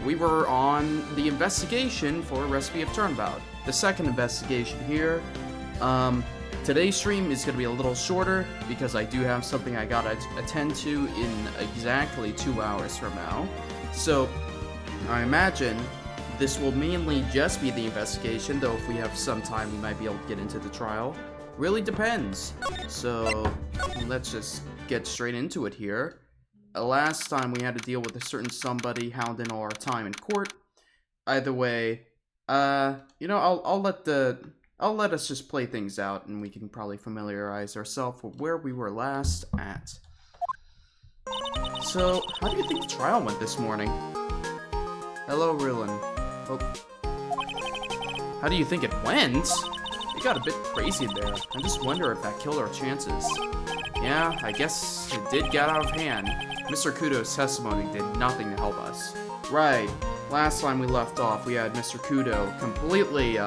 we were on the investigation for Recipe of Turnabout. The second investigation here. Today's stream is going to be a little shorter because I do have something I gotta attend to in exactly 2 hours from now. So, I imagine this will mainly just be the investigation, though if we have some time we might be able to get into the trial. Really depends. So, let's just get straight into it here. Last time we had to deal with a certain somebody hounding all our time in court. Either way, you know, I'll let us just play things out, and we can probably familiarize ourselves with where we were last at. So, how do you think the trial went this morning? Hello, Rylan. Oh. How do you think it went? It got a bit crazy there. I just wonder if that killed our chances. Yeah, I guess it did get out of hand. Mr. Kudo's testimony did nothing to help us. Right. Last time we left off, we had Mr. Kudo completely,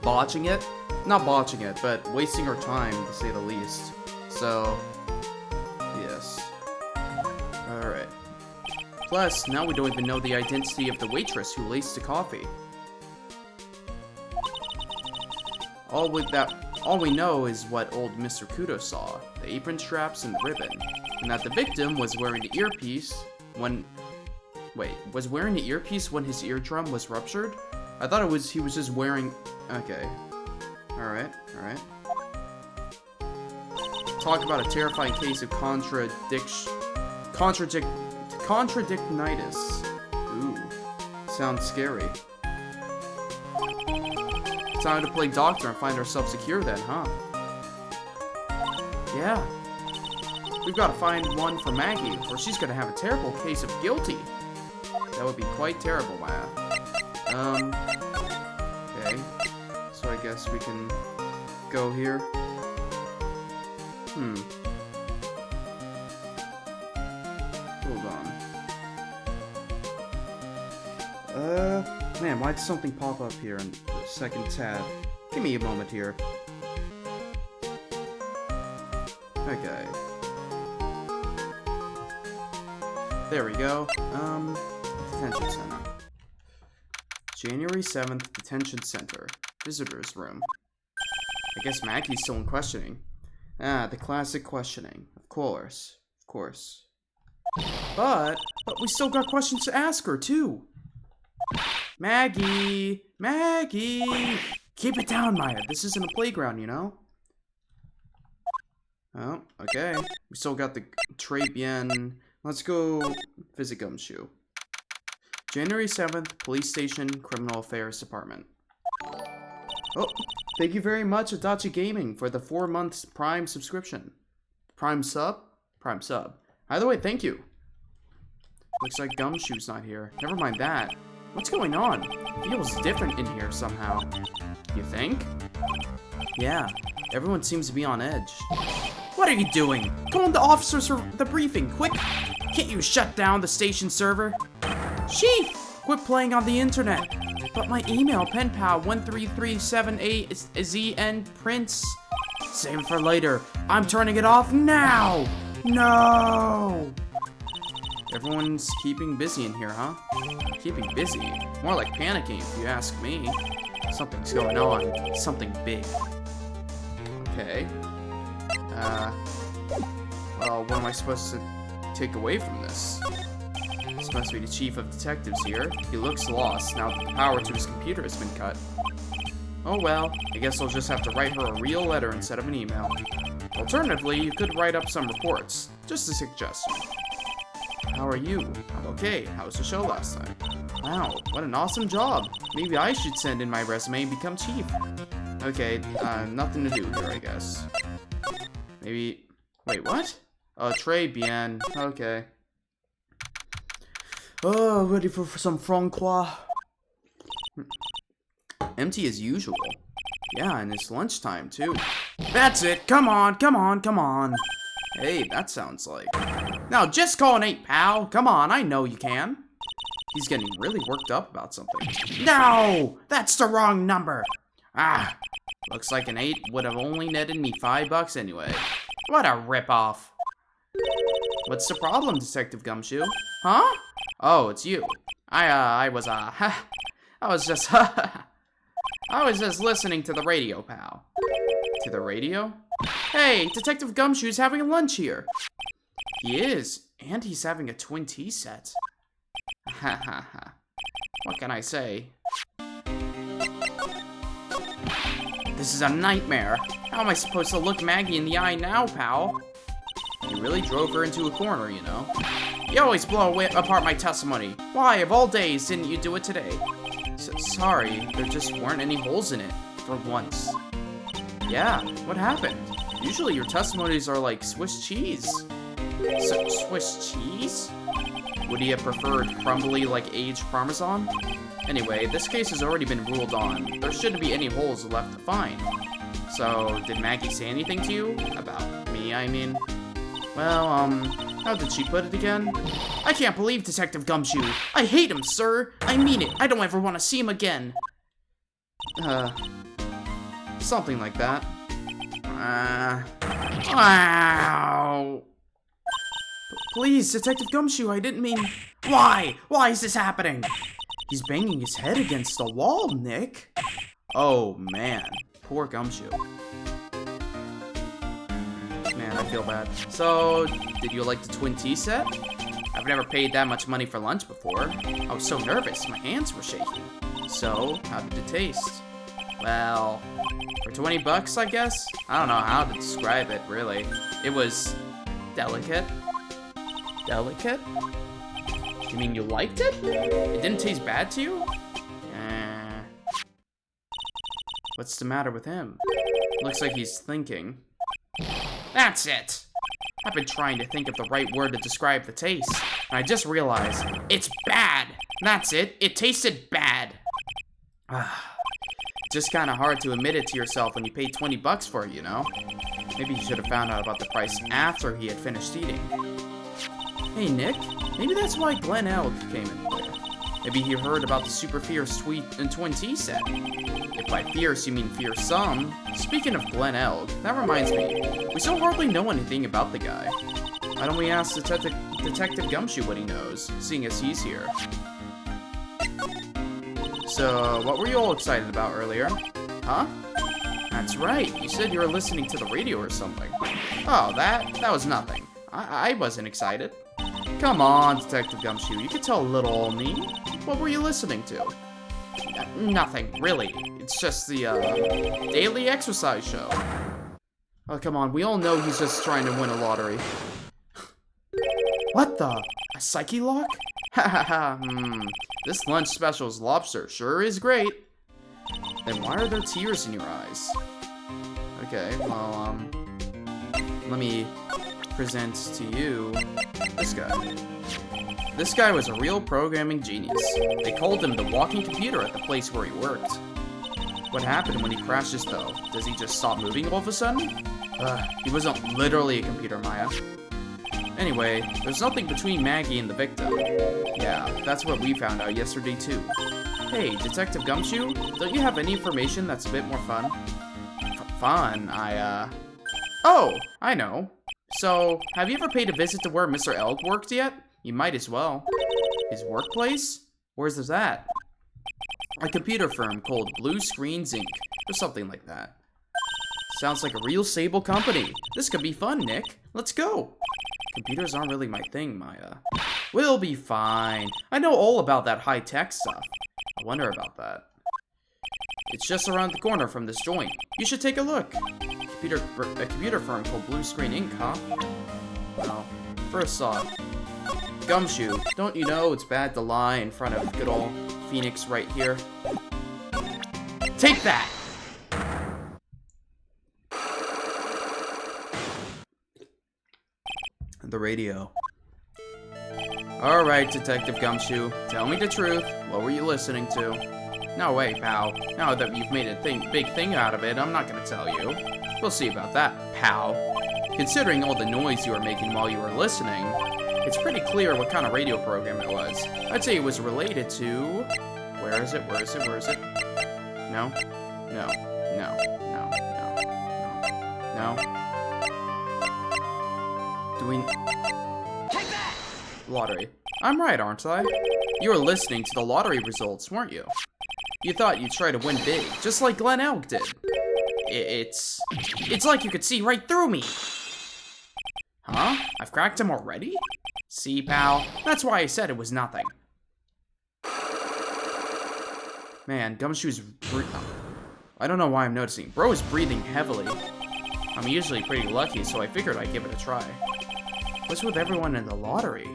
botching it? Not botching it, but wasting our time, to say the least. So, yes. Alright. Plus, now we don't even know the identity of the waitress who laced the coffee. All we know is what old Mr. Kudo saw, the apron straps and the ribbon, and that the victim was wearing the earpiece when... Wait, was wearing the earpiece when his eardrum was ruptured? I thought he was just wearing... Okay. Alright. Talk about a terrifying case of contradictinitis. Ooh. Sounds scary. Time to play doctor and find ourselves secure then, huh? Yeah. We've got to find one for Maggie, or she's gonna have a terrible case of guilty. That would be quite terrible, Maya. Okay. So I guess we can go here. Hold on. Man, why'd something pop up here in the second tab? Give me a moment here. Okay. There we go. Detention Center. January 7th, Detention Center. Visitor's room. I guess Maggie's still in questioning. Ah, the classic questioning. Of course. But we still got questions to ask her, too. Maggie! Keep it down, Maya. This isn't a playground, you know? Oh, okay. We still got the Tribulations. Let's go visit Gumshoe. January 7th, Police Station, Criminal Affairs Department. Oh, thank you very much, Adachi Gaming, for the 4 months Prime subscription. Prime sub? Prime sub. Either way, thank you. Looks like Gumshoe's not here. Never mind that. What's going on? It feels different in here somehow. You think? Yeah, everyone seems to be on edge. What are you doing? Call in the officers for the briefing, quick! Can't you shut down the station server? Chief! Quit playing on the internet! But my email, penpal13378ZN Prince. Save it for later. I'm turning it off now! No! Everyone's keeping busy in here, huh? Keeping busy? More like panicking, if you ask me. Something's going on. Something big. Okay. Well, what am I supposed to take away from this? This must be the chief of detectives here. He looks lost now that the power to his computer has been cut. Oh well, I guess I'll just have to write her a real letter instead of an email. Alternatively, you could write up some reports. Just a suggestion. How are you? I'm okay. How was the show last time? Wow, what an awesome job. Maybe I should send in my resume and become chief. Okay, nothing to do here, I guess. Maybe... Wait, what? Tribulations. Okay. Oh, ready for some francois. Empty as usual. Yeah, and it's lunchtime, too. That's it! Come on! Hey, that sounds like... Now, just call an 8, pal! Come on, I know you can. He's getting really worked up about something. No! That's the wrong number! Ah, looks like an 8 would have only netted me $5 anyway. What a ripoff. What's the problem, Detective Gumshoe? Huh? Oh, it's you. I was just, I was just listening to the radio, pal. To the radio? Hey, Detective Gumshoe's having lunch here. He is, and he's having a twin tea set. Ha ha ha. What can I say? This is a nightmare. How am I supposed to look Maggie in the eye now, pal? You really drove her into a corner, you know. You always blow apart my testimony. Why, of all days, didn't you do it today? Sorry, there just weren't any holes in it, for once. Yeah, what happened? Usually your testimonies are like Swiss cheese. Swiss cheese? Would he have preferred crumbly like aged Parmesan? Anyway, this case has already been ruled on. There shouldn't be any holes left to find. So, did Maggie say anything to you? About me, I mean? Well, how did she put it again? I can't believe Detective Gumshoe. I hate him, sir. I mean it. I don't ever want to see him again. Something like that. Wow. Please, Detective Gumshoe, I didn't mean... Why? Why is this happening? He's banging his head against the wall, Nick. Oh, man. Poor Gumshoe. Man, I feel bad. So, did you like the twin tea set? I've never paid that much money for lunch before. I was so nervous, my hands were shaking. So, how did it taste? Well, for 20 bucks, I guess? I don't know how to describe it, really. It was delicate. Delicate? You mean you liked it? It didn't taste bad to you? What's the matter with him? Looks like he's thinking. That's it! I've been trying to think of the right word to describe the taste, and I just realized it's bad! That's it, it tasted bad! Just kinda hard to admit it to yourself when you paid 20 bucks for it, you know? Maybe you should have found out about the price after he had finished eating. Hey, Nick, maybe that's why Glen Elg came in there. Maybe he heard about the super fierce twin tea set. If by fierce you mean fearsome. Speaking of Glen Elg, that reminds me, we still hardly know anything about the guy. Why don't we ask Detective Gumshoe what he knows, seeing as he's here? So, what were you all excited about earlier? Huh? That's right, you said you were listening to the radio or something. Oh, that was nothing. I wasn't excited. Come on, Detective Gumshoe, you could tell a little old me. What were you listening to? Nothing, really. It's just the, daily exercise show. Oh, come on, we all know he's just trying to win a lottery. What the? A psyche lock? Ha ha ha, This lunch special's lobster sure is great. Then why are there tears in your eyes? Okay, well, let me present to you this guy. This guy was a real programming genius. They called him the walking computer at the place where he worked. What happened when he crashes, though? Does he just stop moving all of a sudden? He wasn't literally a computer, Maya. Anyway, there's nothing between Maggie and the victim. Yeah, that's what we found out yesterday, too. Hey, Detective Gumshoe, don't you have any information that's a bit more fun? Fun? Oh, I know. So, have you ever paid a visit to where Mr. Elg worked yet? You might as well. His workplace? Where's that? A computer firm called Blue Screens Inc. or something like that. Sounds like a real stable company. This could be fun, Nick. Let's go. Computers aren't really my thing, Maya. We'll be fine. I know all about that high-tech stuff. I wonder about that. It's just around the corner from this joint. You should take a look. A computer firm called Blue Screen Inc., huh? Well, first off, Gumshoe, don't you know it's bad to lie in front of good old Phoenix right here? Take that! The radio. Alright, Detective Gumshoe, tell me the truth. What were you listening to? No way, pal. Now that you've made a big thing out of it, I'm not gonna tell you. We'll see about that, pal. Considering all the noise you were making while you were listening, it's pretty clear what kind of radio program it was. I'd say it was related to... Where is it? Where is it? Where is it? No? No. No. No. No. No. Do we... Take that! Lottery. I'm right, aren't I? You were listening to the lottery results, weren't you? You thought you'd try to win big, just like Glenn Elk did. It's like you could see right through me. Huh? I've cracked him already? See, pal? That's why I said it was nothing. Man, Gumshoe's I don't know why I'm noticing. Bro is breathing heavily. I'm usually pretty lucky, so I figured I'd give it a try. What's with everyone in the lottery?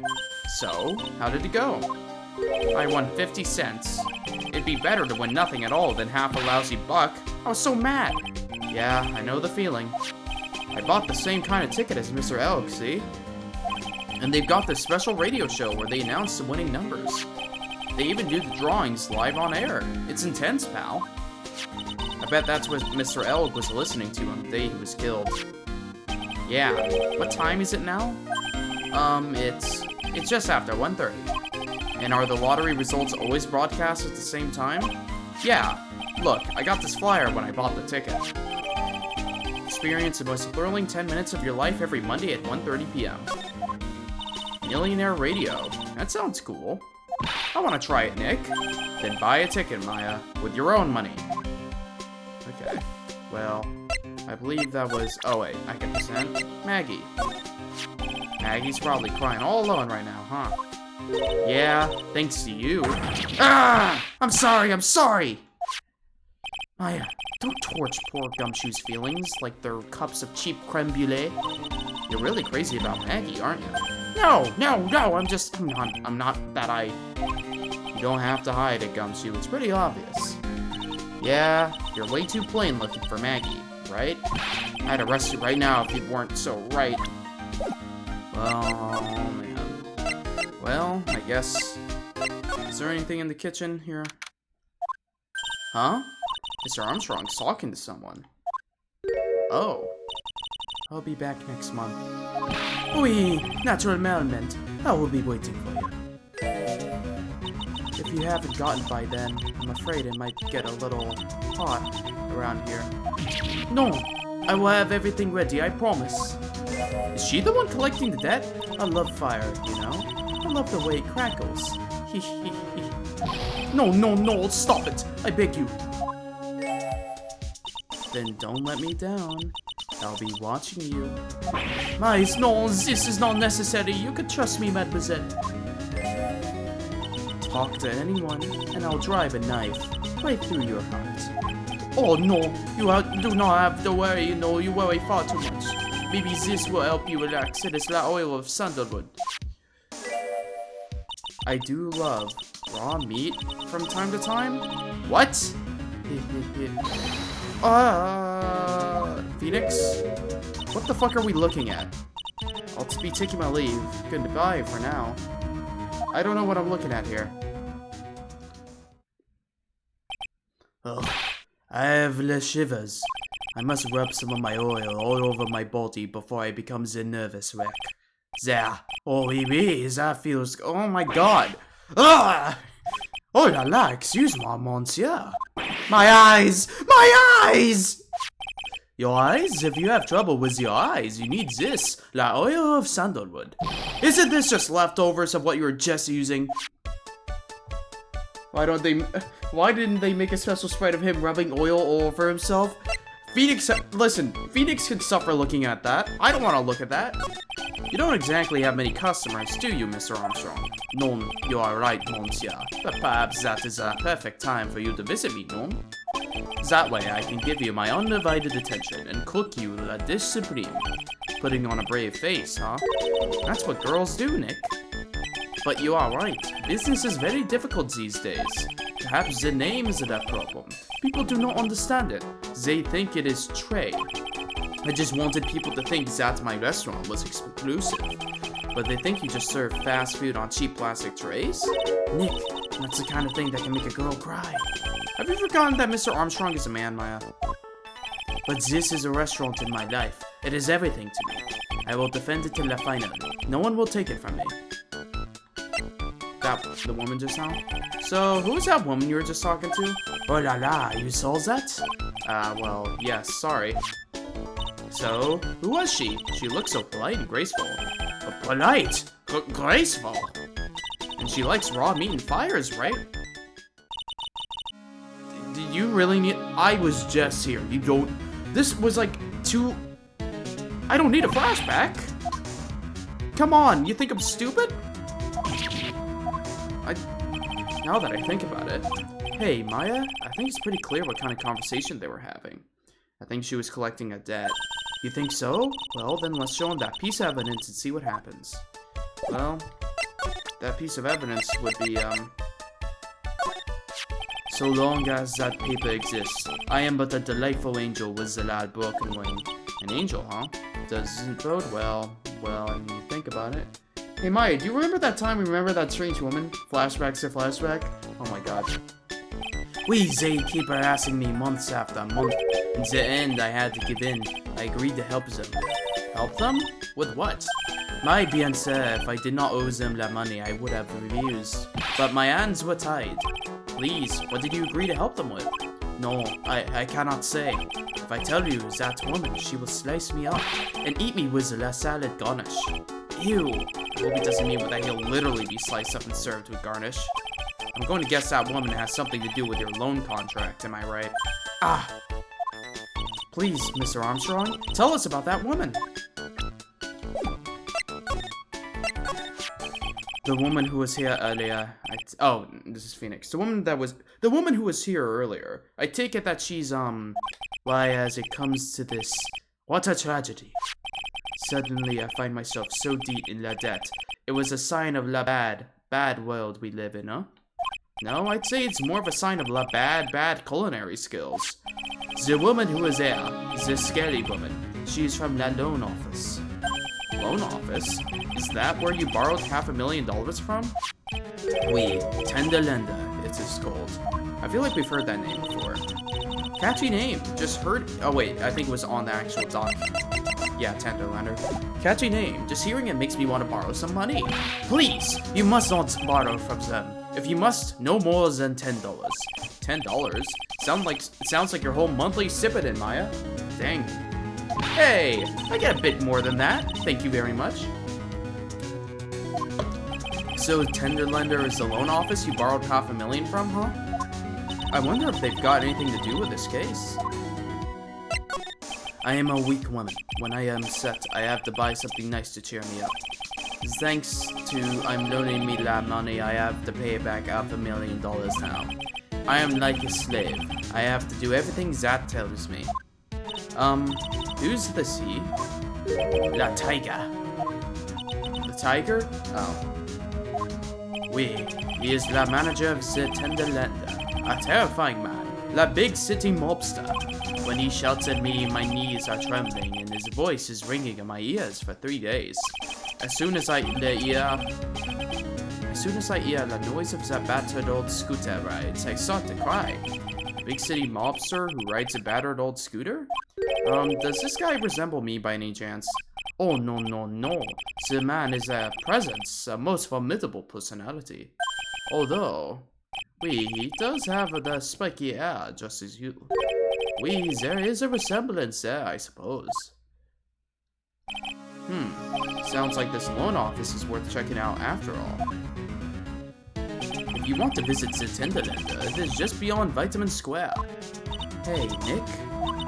So, how did it go? I won 50 cents. It'd be better to win nothing at all than half a lousy buck. I was so mad. Yeah, I know the feeling. I bought the same kind of ticket as Mr. Elk, see? And they've got this special radio show where they announce the winning numbers. They even do the drawings live on air. It's intense, pal. I bet that's what Mr. Elk was listening to on the day he was killed. Yeah, what time is it now? It's just after 1:30. And are the lottery results always broadcast at the same time? Yeah. Look, I got this flyer when I bought the ticket. Experience the most thrilling 10 minutes of your life every Monday at 1:30 p.m. Millionaire Radio. That sounds cool. I want to try it, Nick. Then buy a ticket, Maya, with your own money. Okay. Well, I believe that was... Oh, wait. I get the cent. Maggie. Maggie's probably crying all alone right now, huh? Yeah, thanks to you. Ah! I'm sorry! Maya, don't torch poor Gumshoe's feelings like they're cups of cheap creme brulee. You're really crazy about Maggie, aren't you? No, I'm not that You don't have to hide it, Gumshoe, it's pretty obvious. Yeah, you're way too plain looking for Maggie, right? I'd arrest you right now if you weren't so right. Oh, man. Well, I guess... Is there anything in the kitchen here? Huh? Mr. Armstrong's talking to someone. Oh. I'll be back next month. Oui, naturellement. I will be waiting for you. If you haven't gotten by then, I'm afraid it might get a little hot around here. No, I will have everything ready, I promise. Is she the one collecting the debt? I love fire, you know? I love the way it crackles. No, stop it! I beg you. Then don't let me down. I'll be watching you. Mais, no, this is not necessary. You can trust me, mademoiselle. Talk to anyone, and I'll drive a knife right through your heart. Oh no, do not have to worry, you know, you worry far too much. Maybe this will help you relax. It is the oil of sandalwood. I do love raw meat from time to time. What? Phoenix? What the fuck are we looking at? I'll be taking my leave. Goodbye for now. I don't know what I'm looking at here. Ugh, I have the shivers. I must rub some of my oil all over my body before I become a nervous wreck. There. Oh, that feels... Oh my god. Ah! Oh la la, excuse moi, monsieur. My eyes! My eyes! Your eyes? If you have trouble with your eyes, you need this. La oil of sandalwood. Isn't this just leftovers of what you were just using? Why didn't they make a special spread of him rubbing oil all over himself? Phoenix, listen, Phoenix can suffer looking at that. I don't want to look at that. You don't exactly have many customers, do you, Mr. Armstrong? No, you are right, monsieur. But perhaps that is a perfect time for you to visit me, no? That way I can give you my undivided attention and cook you la dish supreme. Putting on a brave face, huh? That's what girls do, Nick. But you are right. Business is very difficult these days. Perhaps the name is the problem. People do not understand it. They think it is trade. I just wanted people to think that my restaurant was exclusive. But they think you just serve fast food on cheap plastic trays? Nick, that's the kind of thing that can make a girl cry. Have you forgotten that Mr. Armstrong is a man, Maya? But this is a restaurant in my life. It is everything to me. I will defend it till the final. No one will take it from me. That the woman just now? So, who was that woman you were just talking to? Oh la la, you saw that? Well, yes, sorry. So, who was she? She looked so polite and graceful. Polite? Graceful? And she likes raw meat and fires, right? Did you really need... I was just here. You don't... This was like too... I don't need a flashback. Come on, you think I'm stupid? Now that I think about it... Hey, Maya, I think it's pretty clear what kind of conversation they were having. I think she was collecting a debt. You think so? Well, then let's show him that piece of evidence and see what happens. Well, that piece of evidence would be, so long as that paper exists, I am but a delightful angel with the lad broken wing. An angel, huh? Doesn't bode well. Well, I mean, think about it. Hey, Maya, do you remember that time we remember that strange woman? Flashback to flashback? Oh my god. They keep harassing me months after month. In the end, I had to give in. I agreed to help them. Help them? With what? My fiancé, if I did not owe them that money, I would have refused. But my hands were tied. Please, what did you agree to help them with? No, I cannot say. If I tell you that woman, she will slice me up and eat me with the salad garnish. Ew. I hope it doesn't mean that he'll literally be sliced up and served with garnish. I'm going to guess that woman has something to do with your loan contract, am I right? Ah. Please, Mr. Armstrong, tell us about that woman. The woman who was here earlier. Oh, this is Phoenix. The woman who was here earlier. I take it that she's why, as it comes to this, what a tragedy. Suddenly, I find myself so deep in la debt. It was a sign of la bad world we live in, huh? No, I'd say it's more of a sign of la bad culinary skills. The woman who was there, the scary woman, she's from la loan office. Loan office? Is that where you borrowed $500,000 from? Oui, tender lender, it is called. I feel like we've heard that name before. Catchy name, just heard. Oh wait, I think it was on the actual document. Yeah, tender lender. Catchy name, just hearing it makes me want to borrow some money. Please, you must not borrow from them. If you must, no more than $10. $10? Sounds like your whole monthly stipend, Maya. Dang. Hey, I get a bit more than that. Thank you very much. So, tender lender is the loan office you borrowed $500,000 from, huh? I wonder if they've got anything to do with this case. I am a weak woman. When I am upset, I have to buy something nice to cheer me up. Thanks to I'm loaning me that money, I have to pay back $500,000 now. I am like a slave. I have to do everything Zat tells me. Who's the he? La tiger. The tiger? Oh. Oui, he is the manager of the tender lender. A terrifying man. La big city mobster. When he shouts at me, my knees are trembling and his voice is ringing in my ears for 3 days. As soon as I hear the noise of that battered old scooter rides, I start to cry. Big city mobster who rides a battered old scooter? Does this guy resemble me by any chance? Oh, no, no, no. The man is a presence, a most formidable personality. Although, he does have the spiky hair just as you. There is a resemblance there, I suppose. Sounds like this loan office is worth checking out after all. If you want to visit the tender lender, it is just beyond Vitamin Square. Hey, Nick,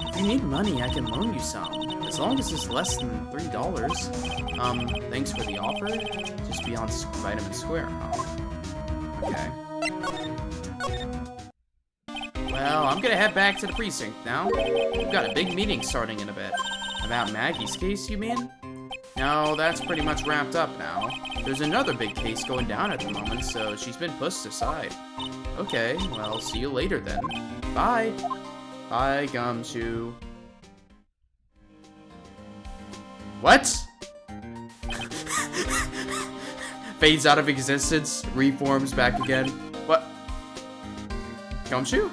if you need money, I can loan you some. As long as it's less than $3. Thanks for the offer. Just beyond Vitamin Square, huh? Okay. Well, I'm gonna head back to the precinct now. We've got a big meeting starting in a bit. About Maggie's case, you mean? No, that's pretty much wrapped up now. There's another big case going down at the moment, so she's been pushed aside. Okay, well, see you later then. Bye! Bye, Gumshoe. What? Fades out of existence, reforms back again. What? Gumshoe?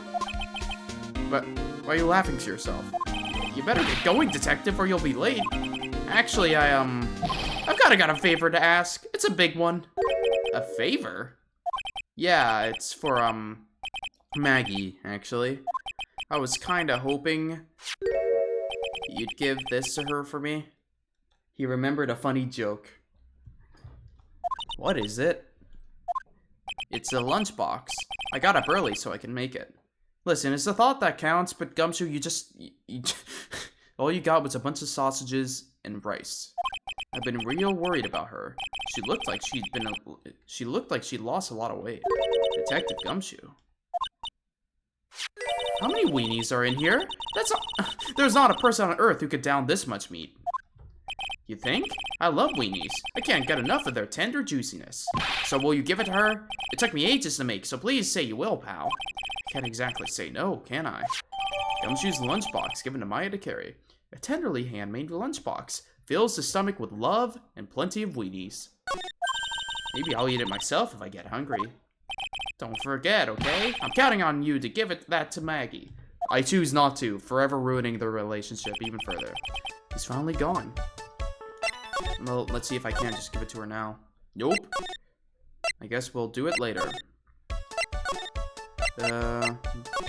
But why are you laughing to yourself? You better get going, detective, or you'll be late. Actually, I've kinda got a favor to ask. It's a big one. A favor? Yeah, it's for, Maggie, actually. I was kinda hoping you'd give this to her for me. He remembered a funny joke. What is it? It's a lunchbox. I got up early so I can make it. Listen, it's the thought that counts, but Gumshoe, all you got was a bunch of sausages and rice. I've been real worried about her. She looked like she'd lost a lot of weight. Detective Gumshoe. How many weenies are in here? There's not a person on Earth who could down this much meat. You think? I love weenies. I can't get enough of their tender juiciness. So will you give it to her? It took me ages to make, so please say you will, pal. Can't exactly say no, can I? Gumshoe's lunchbox given to Maya to carry. A tenderly handmade lunchbox fills the stomach with love and plenty of weenies. Maybe I'll eat it myself if I get hungry. Don't forget, okay? I'm counting on you to give that to Maggie. I choose not to, forever ruining the relationship even further. He's finally gone. Well, let's see if I can't just give it to her now. Nope. I guess we'll do it later.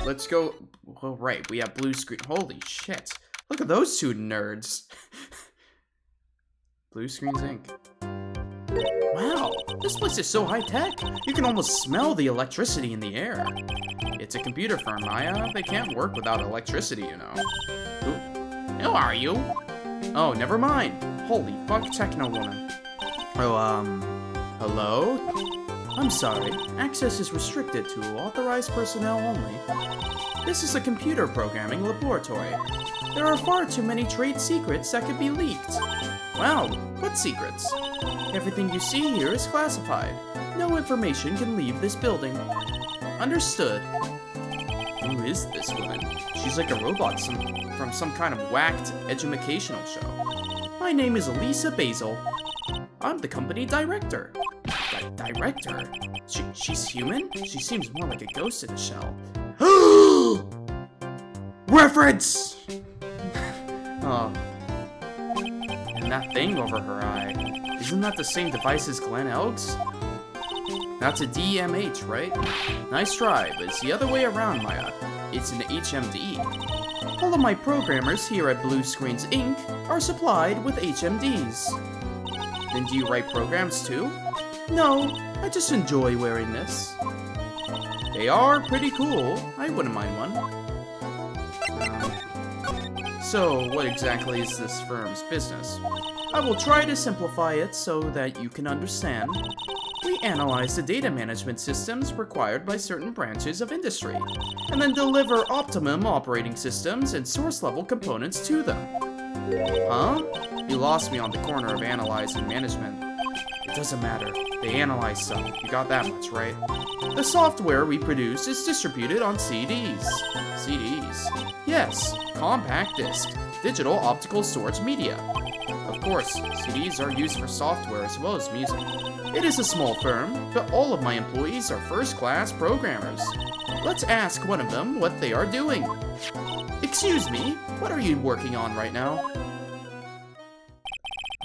Let's go. Oh, right, we have blue screen. Holy shit. Look at those two nerds. Blue Screens Inc. Wow, this place is so high-tech. You can almost smell the electricity in the air. It's a computer firm, Maya. They can't work without electricity, you know. Ooh. Who are you? Oh, never mind. Holy fuck, techno woman. Oh, hello? I'm sorry. Access is restricted to authorized personnel only. This is a computer programming laboratory. There are far too many trade secrets that could be leaked. Wow, what secrets? Everything you see here is classified. No information can leave this building. Understood. Who is this woman? She's like a robot from some kind of whacked educational show. My name is Elisa Basil. I'm the company director. Director? She's human? She seems more like a ghost in a shell. Reference! Oh. And that thing over her eye. Isn't that the same device as Glenn Elg's? That's a DMH, right? Nice try, but it's the other way around, Maya. It's an HMD. All of my programmers here at Blue Screens Inc. are supplied with HMDs. Then do you write programs too? No, I just enjoy wearing this. They are pretty cool. I wouldn't mind one. So, what exactly is this firm's business? I will try to simplify it so that you can understand. We analyze the data management systems required by certain branches of industry, and then deliver optimum operating systems and source-level components to them. Huh? You lost me on the corner of analyze and management. It doesn't matter. They analyze stuff. You got that much, right? The software we produce is distributed on CDs. CDs? Yes, compact disc, digital optical storage media. Of course, CDs are used for software as well as music. It is a small firm, but all of my employees are first-class programmers. Let's ask one of them what they are doing. Excuse me, what are you working on right now?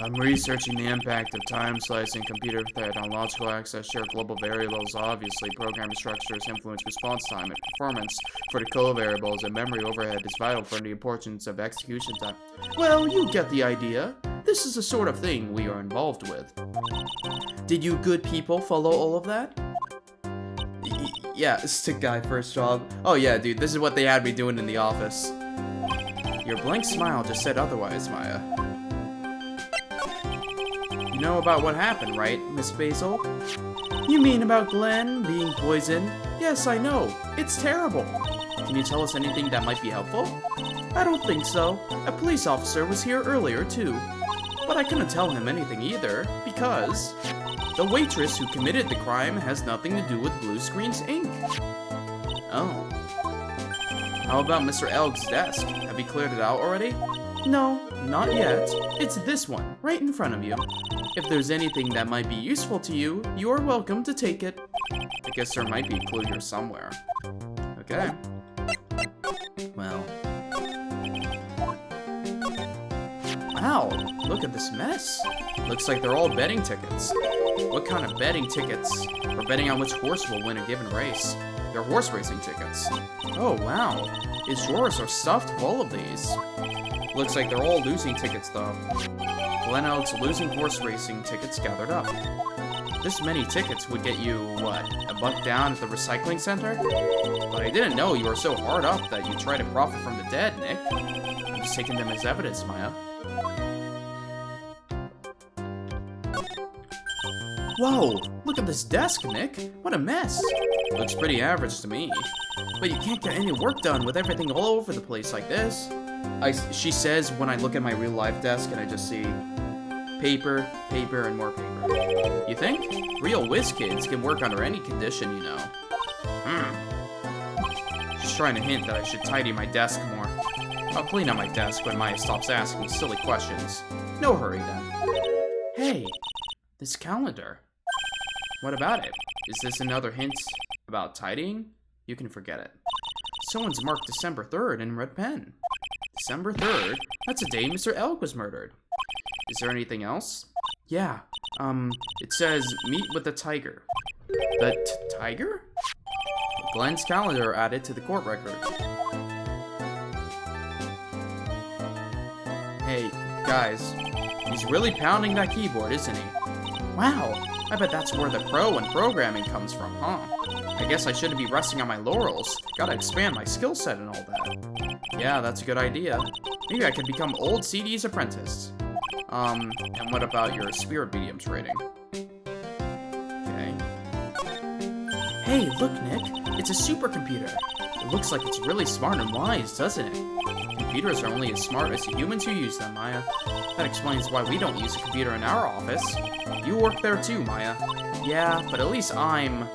I'm researching the impact of time-slicing computer thread on logical access, share global variables. Obviously, program structures influence response time and performance for the co-variables, and memory overhead is vital for the importance of execution time. Well, you get the idea. This is the sort of thing we are involved with. Did you good people follow all of that? Yeah, Stickguy first job. Oh yeah, dude, this is what they had me doing in the office. Your blank smile just said otherwise, Maya. You know about what happened, right, Miss Basil? You mean about Glenn being poisoned? Yes, I know. It's terrible. Can you tell us anything that might be helpful? I don't think so. A police officer was here earlier, too. But I couldn't tell him anything either, because the waitress who committed the crime has nothing to do with Blue Screens Inc. Oh. How about Mr. Elg's desk? Have you cleared it out already? No, not yet. It's this one, right in front of you. If there's anything that might be useful to you, you are welcome to take it. I guess there might be a clue here somewhere. Okay. Well. Wow, look at this mess. Looks like they're all betting tickets. What kind of betting tickets? For betting on which horse will win a given race. They're horse racing tickets. Oh, wow. His drawers are stuffed full of these. Looks like they're all losing tickets, though. Glen Elg's losing horse racing tickets gathered up. this many tickets would get you, what, $1 down at the recycling center? But I didn't know you were so hard up that you try to profit from the dead, Nick. I'm just taking them as evidence, Maya. Whoa, look at this desk, Nick. What a mess. Looks pretty average to me. But you can't get any work done with everything all over the place like this. She says when I look at my real-life desk and I just see paper, paper, and more paper. You think? Real whiz kids can work under any condition, you know. She's trying to hint that I should tidy my desk more. I'll clean up my desk when Maya stops asking silly questions. No hurry, then. Hey, this calendar. What about it? Is this another hint about tidying? You can forget it. Someone's marked December 3rd in red pen. December 3rd? That's the day Mr. Elk was murdered. Is there anything else? Yeah, it says, meet with the tiger. The tiger? Glenn's calendar added to the court record. Hey, guys, he's really pounding that keyboard, isn't he? Wow, I bet that's where the pro in programming comes from, huh? I guess I shouldn't be resting on my laurels. Gotta expand my skill set and all that. Yeah, that's a good idea. Maybe I could become old CD's apprentice. And what about your spirit medium's rating? Okay. Hey, look, Nick. It's a supercomputer. It looks like it's really smart and wise, doesn't it? Computers are only as smart as the humans who use them, Maya. That explains why we don't use a computer in our office. You work there too, Maya. Yeah, but at least I'm...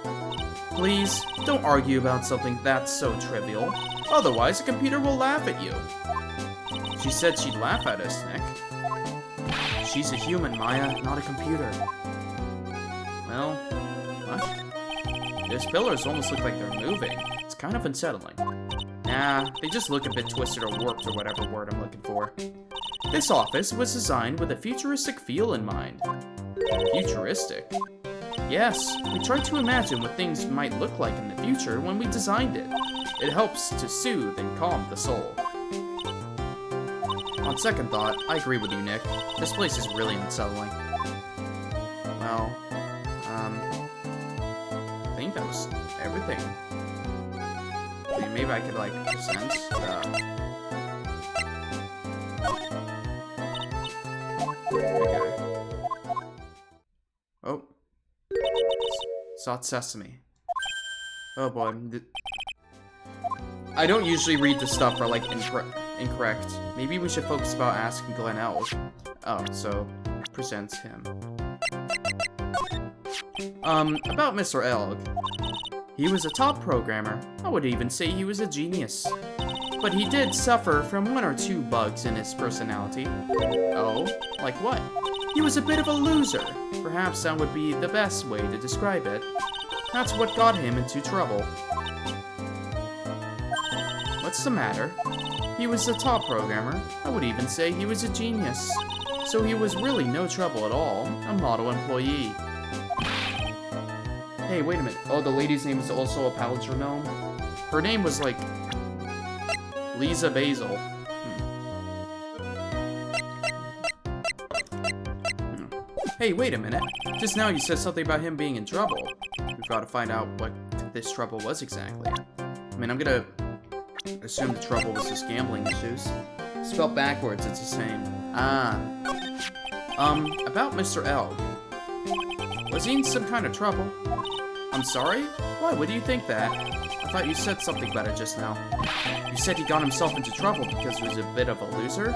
Please, don't argue about something that's so trivial. Otherwise, a computer will laugh at you. She said she'd laugh at us, Nick. She's a human, Maya, not a computer. Well, what? Those pillars almost look like they're moving. It's kind of unsettling. Nah, they just look a bit twisted or warped or whatever word I'm looking for. This office was designed with a futuristic feel in mind. Futuristic? Yes, we tried to imagine what things might look like in the future when we designed it. It helps to soothe and calm the soul. On second thought, I agree with you, Nick. This place is really unsettling. Well, I think that was everything. I mean, maybe I could, like, present Okay. Oh. Sought Sesame. Oh boy. I don't usually read the stuff for, like, incorrect. Maybe we should focus about asking Glenn Elk. Oh, so presents him. About Mr. Elk. He was a top programmer. I would even say he was a genius. But he did suffer from 1 or 2 bugs in his personality. Oh, like what? He was a bit of a loser. Perhaps that would be the best way to describe it. That's what got him into trouble. What's the matter? He was a top programmer. I would even say he was a genius. So he was really no trouble at all. A model employee. Hey, wait a minute. Oh, the lady's name was also a palindrome? Her name was like... Lisa Basil. Hey, wait a minute. Just now you said something about him being in trouble. We've got to find out what this trouble was exactly. I mean, I'm gonna assume the trouble was his gambling issues. Spelled backwards, it's the same. About Mr. Elk. Was he in some kind of trouble? I'm sorry? Why would you think that? I thought you said something about it just now. You said he got himself into trouble because he was a bit of a loser?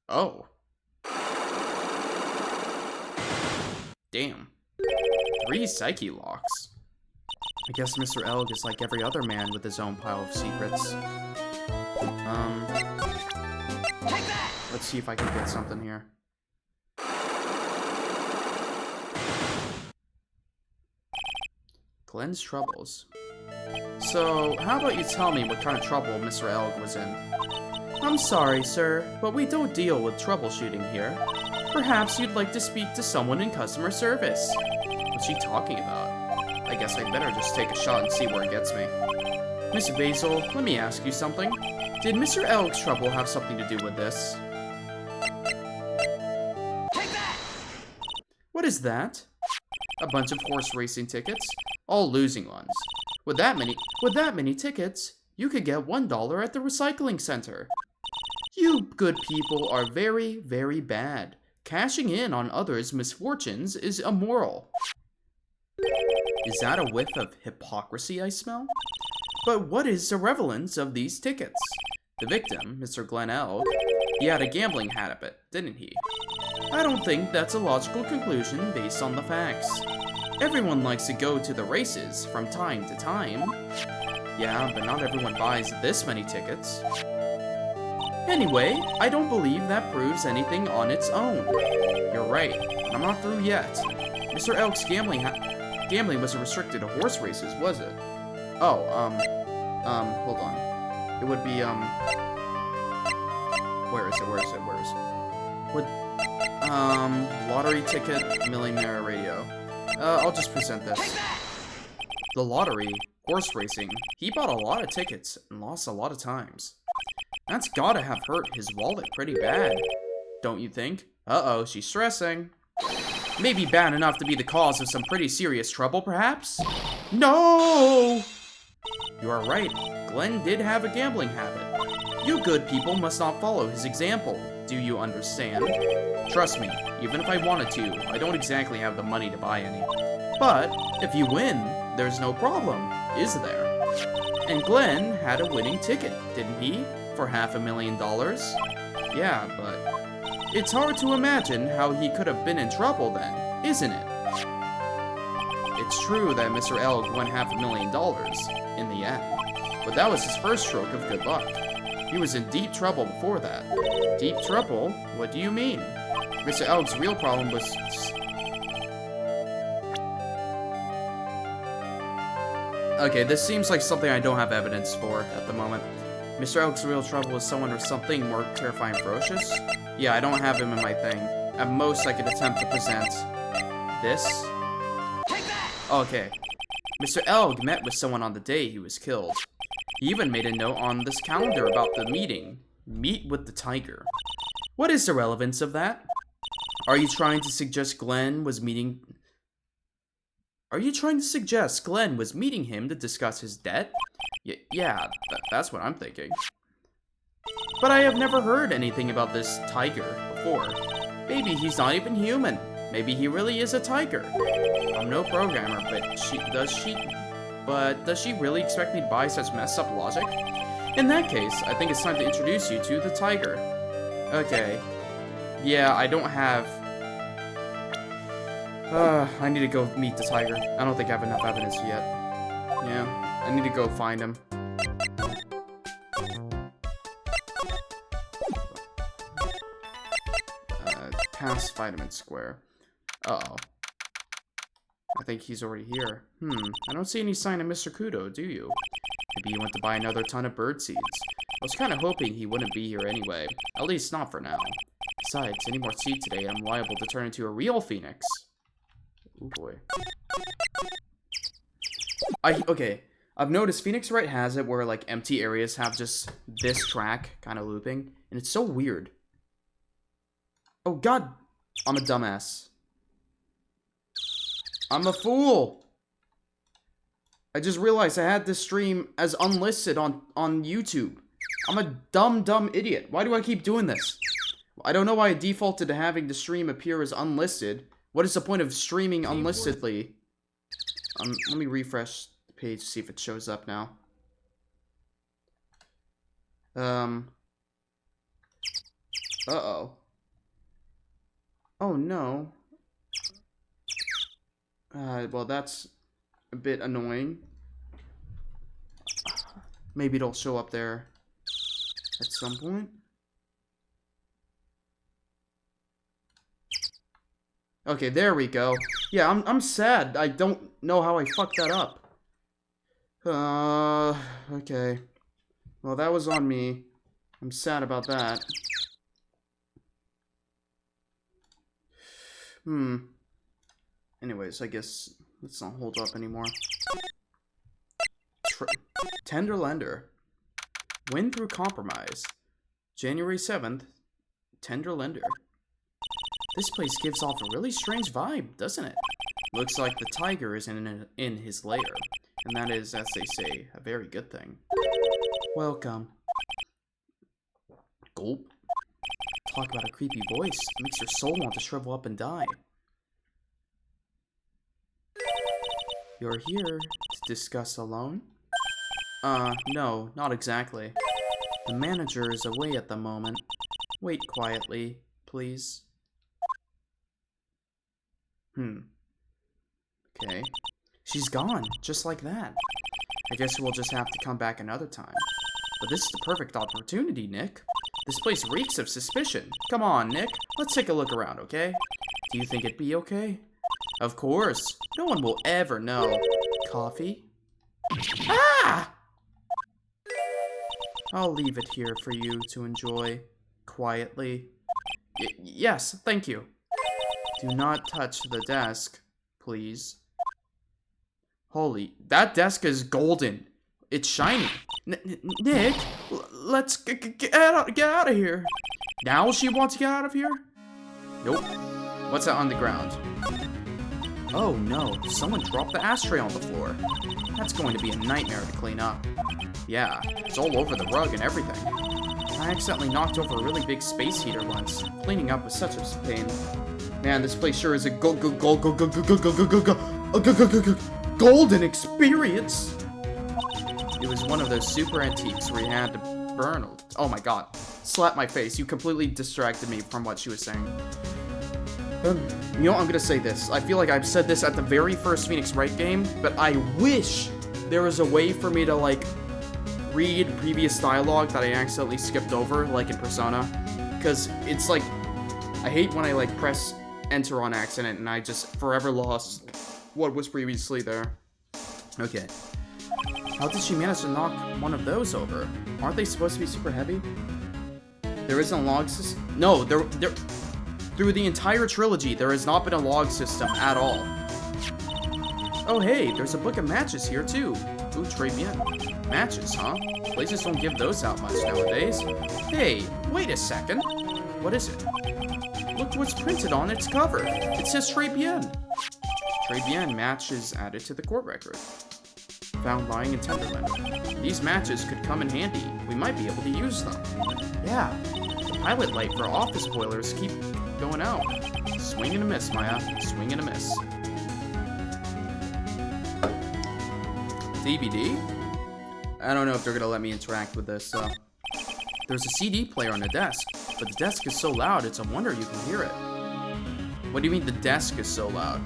Oh. Damn. 3 psyche locks. I guess Mr. Elk is like every other man with his own pile of secrets. Let's see if I can get something here. Glenn's troubles. So, how about you tell me what kind of trouble Mr. Elk was in? I'm sorry, sir, but we don't deal with troubleshooting here. Perhaps you'd like to speak to someone in customer service. What's she talking about? I guess I'd better just take a shot and see where it gets me. Miss Basil, let me ask you something. Did Mr. Elk's trouble have something to do with this? Take that! What is that? A bunch of horse racing tickets, all losing ones. With that many tickets, you could get $1 at the recycling center. You good people are very, very bad. Cashing in on others' misfortunes is immoral. Is that a whiff of hypocrisy I smell? But what is the relevance of these tickets? The victim, Mr. Glenn Elg, he had a gambling habit, didn't he? I don't think that's a logical conclusion based on the facts. Everyone likes to go to the races from time to time. Yeah, but not everyone buys this many tickets. Anyway, I don't believe that proves anything on its own. You're right, but I'm not through yet. Mr. Elk's gambling wasn't restricted to horse races, was it? Oh, hold on. It would be, where is it? What, lottery ticket, millionaire radio. I'll just present this. The lottery, horse racing, he bought a lot of tickets and lost a lot of times. That's gotta have hurt his wallet pretty bad, don't you think? Uh-oh, she's stressing. Maybe bad enough to be the cause of some pretty serious trouble, perhaps? No! You are right, Glenn did have a gambling habit. You good people must not follow his example, do you understand? Trust me, even if I wanted to, I don't exactly have the money to buy any. But, if you win, there's no problem, is there? And Glenn had a winning ticket, didn't he? For $500,000? Yeah, but it's hard to imagine how he could have been in trouble then, isn't it? It's true that Mr. Elg won $500,000 in the end, but that was his first stroke of good luck. He was in deep trouble before that. Deep trouble? What do you mean? Mr. Elg's real problem was... Okay, this seems like something I don't have evidence for at the moment. Mr. Elk's real trouble is someone or something more terrifying and ferocious? Yeah, I don't have him in my thing. At most, I could attempt to present this. Okay. Mr. Elg met with someone on the day he was killed. He even made a note on this calendar about the meeting. Meet with the tiger. What is the relevance of that? Are you trying to suggest Glenn was meeting him to discuss his debt? Yeah, that's what I'm thinking. But I have never heard anything about this tiger before. Maybe he's not even human. Maybe he really is a tiger. I'm no programmer, but does she really expect me to buy such messed up logic? In that case, I think it's time to introduce you to the tiger. Okay. Yeah, I don't have... I need to go meet the tiger. I don't think I have enough evidence yet. Yeah, I need to go find him. Past Vitamin Square. Uh-oh. I think he's already here. I don't see any sign of Mr. Kudo, do you? Maybe he went to buy another ton of bird seeds. I was kind of hoping he wouldn't be here anyway. At least not for now. Besides, any more seed today, I'm liable to turn into a real phoenix. Oh boy. Okay. I've noticed Phoenix Wright has it where, like, empty areas have just this track kind of looping. And it's so weird. Oh, God. I'm a dumbass. I'm a fool. I just realized I had this stream as unlisted on YouTube. I'm a dumb idiot. Why do I keep doing this? I don't know why I defaulted to having the stream appear as unlisted. What is the point of streaming unlistedly? Let me refresh the page to see if it shows up now. Uh-oh. Oh, no. Well, that's a bit annoying. Maybe it'll show up there at some point. Okay, there we go. Yeah, I'm sad. I don't know how I fucked that up. Okay. Well, that was on me. I'm sad about that. Anyways, I guess let's not hold up anymore. Tender lender. Win through compromise. January 7th. Tender lender. This place gives off a really strange vibe, doesn't it? Looks like the tiger is in his lair. And that is, as they say, a very good thing. Welcome. Gulp. Talk about a creepy voice. It makes your soul want to shrivel up and die. You're here to discuss a loan? No, not exactly. The manager is away at the moment. Wait quietly, please. Okay. She's gone, just like that. I guess we'll just have to come back another time. But this is the perfect opportunity, Nick. This place reeks of suspicion. Come on, Nick. Let's take a look around, okay? Do you think it'd be okay? Of course. No one will ever know. Coffee? Ah! I'll leave it here for you to enjoy quietly. Yes, thank you. Do not touch the desk, please. Holy, that desk is golden. It's shiny. Nick, let's get out of here. Now she wants to get out of here? Nope. What's that on the ground? Oh no, someone dropped the ashtray on the floor. That's going to be a nightmare to clean up. Yeah, it's all over the rug and everything. I accidentally knocked over a really big space heater once. Cleaning up was such a pain. Man, this place sure is a golden experience. It was one of those super antiques where you had to burn. Oh my god. Slap my face. You completely distracted me from what she was saying. You know, I'm gonna say this. I feel like I've said this at the very first Phoenix Wright game, but I wish there was a way for me to, like, read previous dialogue that I accidentally skipped over, like in Persona. Because it's like, I hate when I, like, press enter on accident and I just forever lost what was previously there. Okay. How did she manage to knock one of those over? Aren't they supposed to be super heavy? There isn't a log system? No, through the entire trilogy, there has not been a log system at all. Oh hey, there's a book of matches here too. Ooh, très bien. Matches, huh? Places don't give those out much nowadays. Hey, wait a second. What is it? Look what's printed on its cover. It says très bien. Très bien matches added to the court record. Found lying in Tenderland. These matches could come in handy. We might be able to use them. Yeah, the pilot light for office boilers keep going out. Swing and a miss, Maya. Swing and a miss. DVD? I don't know if they're gonna let me interact with this. There's a CD player on the desk, but the desk is so loud, it's a wonder you can hear it. What do you mean the desk is so loud?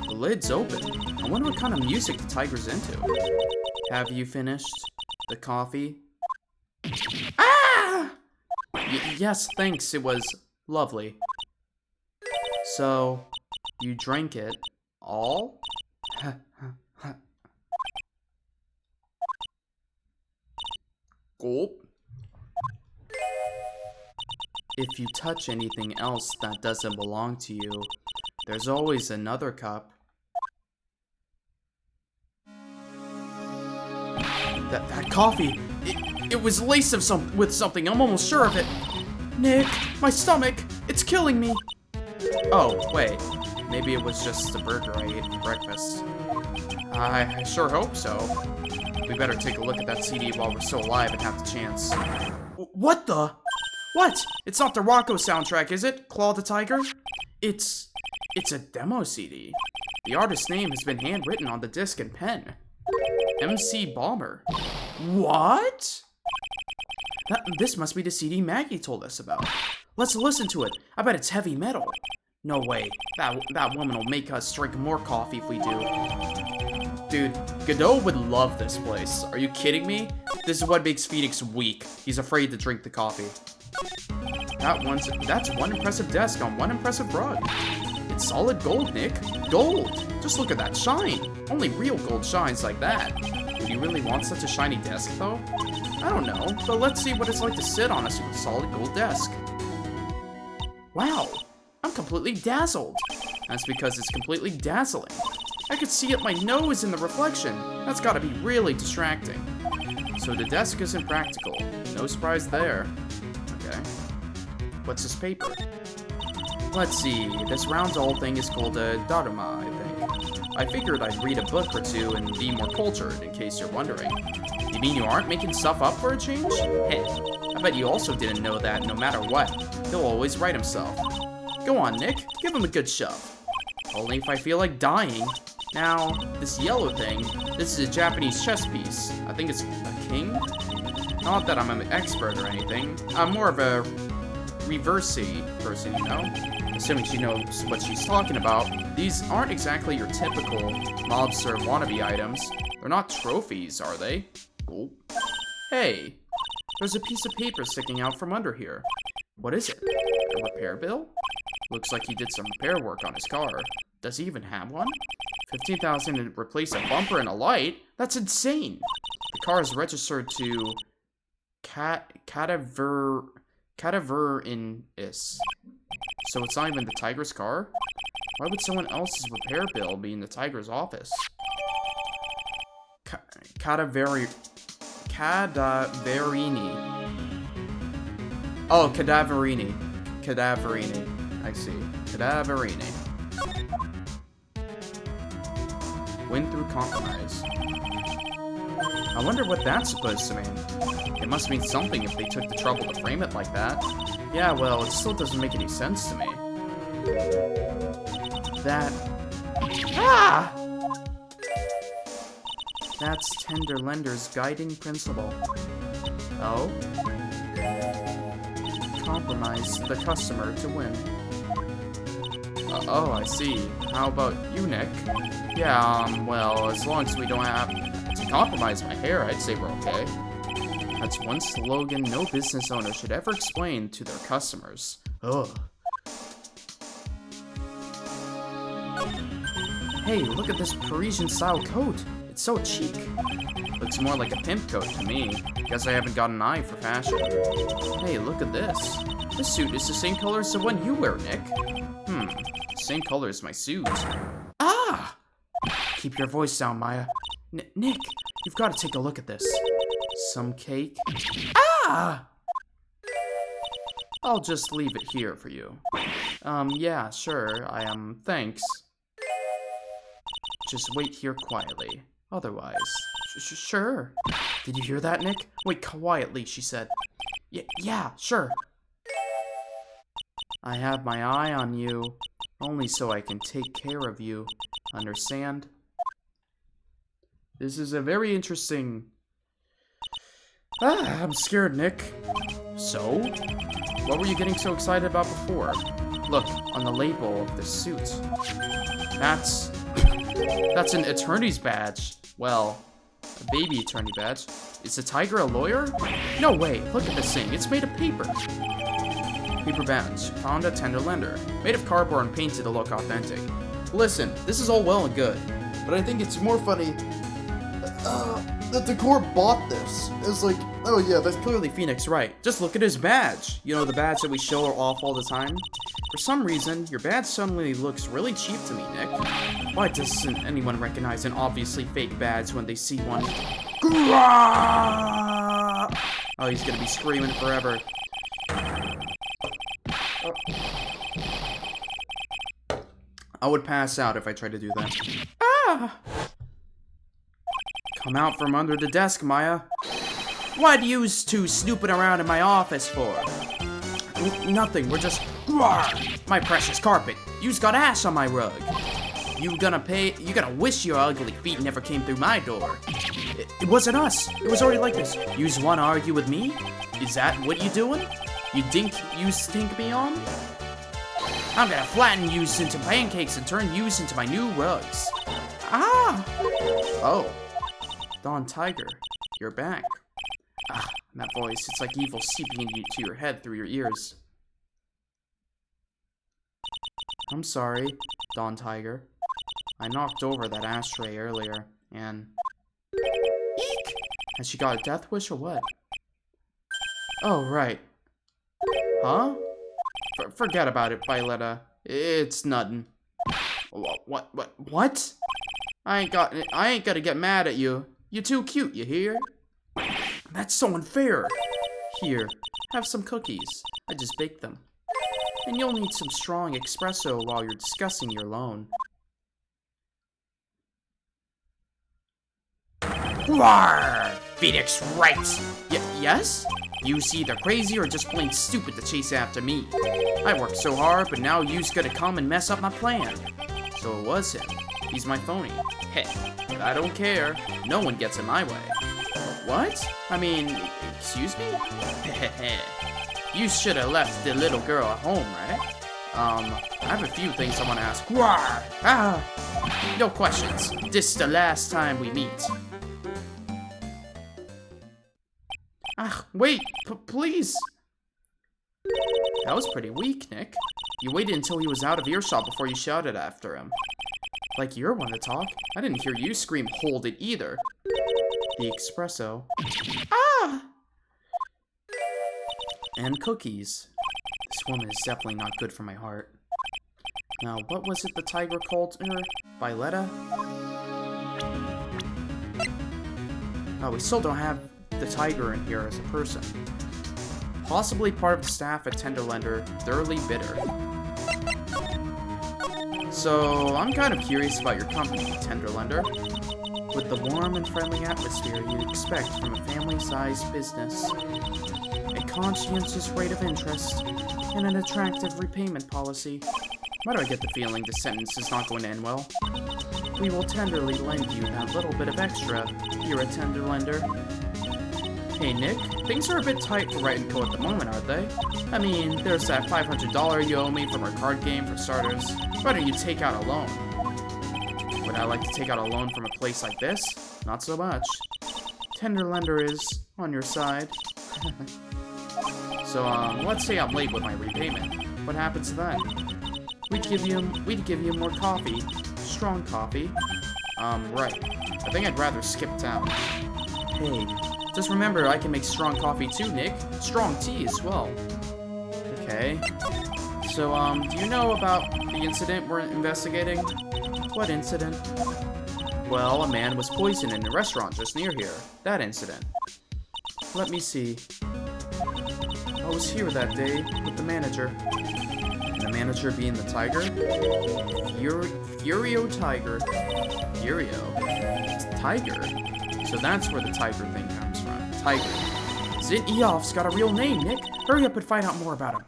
The lid's open. I wonder what kind of music the tiger's into. Have you finished the coffee? Ah! Yes, thanks. It was lovely. So, you drank it all? Gulp. If you touch anything else that doesn't belong to you, there's always another cup. That coffee, it was laced with something. I'm almost sure of it. Nick, my stomach, it's killing me. Oh, wait. Maybe it was just the burger I ate for breakfast. I sure hope so. We better take a look at that CD while we're still alive and have the chance. What the? What? It's not the Rocco soundtrack, is it? Claw the Tiger? It's a demo CD. The artist's name has been handwritten on the disc in pen. MC Bomber. What? This must be the CD Maggie told us about. Let's listen to it. I bet it's heavy metal. No way. That woman will make us drink more coffee if we do. Dude, Godot would love this place. Are you kidding me? This is what makes Phoenix weak. He's afraid to drink the coffee. That's one impressive desk on one impressive rug. It's solid gold, Nick. Gold! Just look at that shine. Only real gold shines like that. Would you really want such a shiny desk, though? I don't know, but let's see what it's like to sit on a solid gold desk. Wow, I'm completely dazzled. That's because it's completely dazzling. I could see it my nose in the reflection. That's gotta be really distracting. So the desk isn't practical. No surprise there. Okay. What's this paper? Let's see, this round doll thing is called a Dharma, I think. I figured I'd read a book or two and be more cultured, in case you're wondering. You mean you aren't making stuff up for a change? Hey, I bet you also didn't know that no matter what, he'll always write himself. Go on, Nick, give him a good shove. Only if I feel like dying. Now, this yellow thing, this is a Japanese chess piece. I think it's a king? Not that I'm an expert or anything. I'm more of a reversey person, you know? Assuming she knows what she's talking about. These aren't exactly your typical mobster wannabe items. They're not trophies, are they? Oh. Hey, there's a piece of paper sticking out from under here. What is it? A repair bill? Looks like he did some repair work on his car. Does he even have one? 15,000 to replace a bumper and a light? That's insane! The car is registered to Cadaver in is. So it's not even the tiger's car? Why would someone else's repair bill be in the tiger's office? Cadaverini. Oh, Cadaverini. I see. Cadaverini. Win through compromise. I wonder what that's supposed to mean. It must mean something if they took the trouble to frame it like that. Yeah, well, it still doesn't make any sense to me. That's Tender Lender's guiding principle. Oh? Compromise the customer to win. Oh, I see. How about you, Nick? Yeah, well, as long as we don't have to compromise my hair, I'd say we're okay. That's one slogan no business owner should ever explain to their customers. Ugh. Hey, look at this Parisian-style coat. It's so chic. Looks more like a pimp coat to me. Guess I haven't got an eye for fashion. Hey, look at this. This suit is the same color as the one you wear, Nick. Same color as my suit. Ah! Keep your voice down, Maya. Nick, you've got to take a look at this. Some cake. Ah! I'll just leave it here for you. Yeah, sure. Thanks. Just wait here quietly. Otherwise. Sure. Did you hear that, Nick? Wait quietly, she said. Yeah, sure. I have my eye on you, only so I can take care of you. Understand? This is a very interesting... I'm scared, Nick. So? What were you getting so excited about before? Look, on the label of the suit. That's an attorney's badge. Well, a baby attorney badge. Is the tiger a lawyer? No way, look at this thing. It's made of paper. Paper badge. Found at Tender Lender. Made of cardboard and painted to look authentic. Listen, this is all well and good, but I think it's more funny that the court bought this. It's like, oh yeah, that's clearly Phoenix Wright. Just look at his badge. You know, the badge that we show off all the time? For some reason, your badge suddenly looks really cheap to me, Nick. Why doesn't anyone recognize an obviously fake badge when they see one? Oh, he's gonna be screaming forever. I would pass out if I tried to do that. Ah! Come out from under the desk, Maya. What you two snooping around in my office for? Nothing, we're just... My precious carpet. You's got ass on my rug. You gonna wish your ugly feet never came through my door. It wasn't us. It was already like this. You's wanna argue with me? Is that what you doing? You stink me on? I'm gonna flatten yous into pancakes and turn yous into my new rugs. Ah! Oh. Dawn Tiger, you're back. Ah, that voice, it's like evil seeping into your head through your ears. I'm sorry, Dawn Tiger. I knocked over that ashtray earlier, and... Eek! Has she got a death wish or what? Oh, right. Huh? Forget about it, Violetta. It's nothing. What? I ain't gonna get mad at you. You're too cute, you hear? That's so unfair. Here, have some cookies. I just baked them. and you'll need some strong espresso while you're discussing your loan. Roar! Phoenix Wright! Yes? You either crazy or just plain stupid to chase after me. I worked so hard, but now you's gonna come and mess up my plan. So it was him. He's my phony. Heh, but I don't care. No one gets in my way. What? I mean, excuse me? You should have left the little girl at home, right? I have a few things I want to ask. Roar! No questions. This is the last time we meet. Wait, please. That was pretty weak, Nick. You waited until he was out of earshot before you shouted after him. Like you're one to talk. I didn't hear you scream, hold it, either. The espresso. And cookies. This woman is definitely not good for my heart. Now, what was it the tiger called her? Violetta? Oh, we still don't have the tiger in here as a person. Possibly part of the staff at Tenderlender, thoroughly bitter. So, I'm kind of curious about your company, Tenderlender. With the warm and friendly atmosphere you'd expect from a family-sized business, a conscientious rate of interest, and an attractive repayment policy. Why do I get the feeling this sentence is not going to end well? We will tenderly lend you that little bit of extra here at Tenderlender. Hey Nick, things are a bit tight for Wright & Co. at the moment, aren't they? I mean, there's that $500 you owe me from our card game for starters. Why don't you take out a loan? Would I like to take out a loan from a place like this? Not so much. Tenderlender is on your side. So, let's say I'm late with my repayment. What happens then? We'd give you more coffee. Strong coffee. Right. I think I'd rather skip town. Hey, just remember I can make strong coffee too, Nick. Strong tea as well. Okay. So, do you know about the incident we're investigating? What incident? Well, a man was poisoned in a restaurant just near here. That incident. Let me see. I was here that day with the manager. And the manager being the tiger? Furio Tiger. Furio? Tiger? So that's where the tiger thing comes from. Tiger. Zit Eof's got a real name, Nick. Hurry up and find out more about him.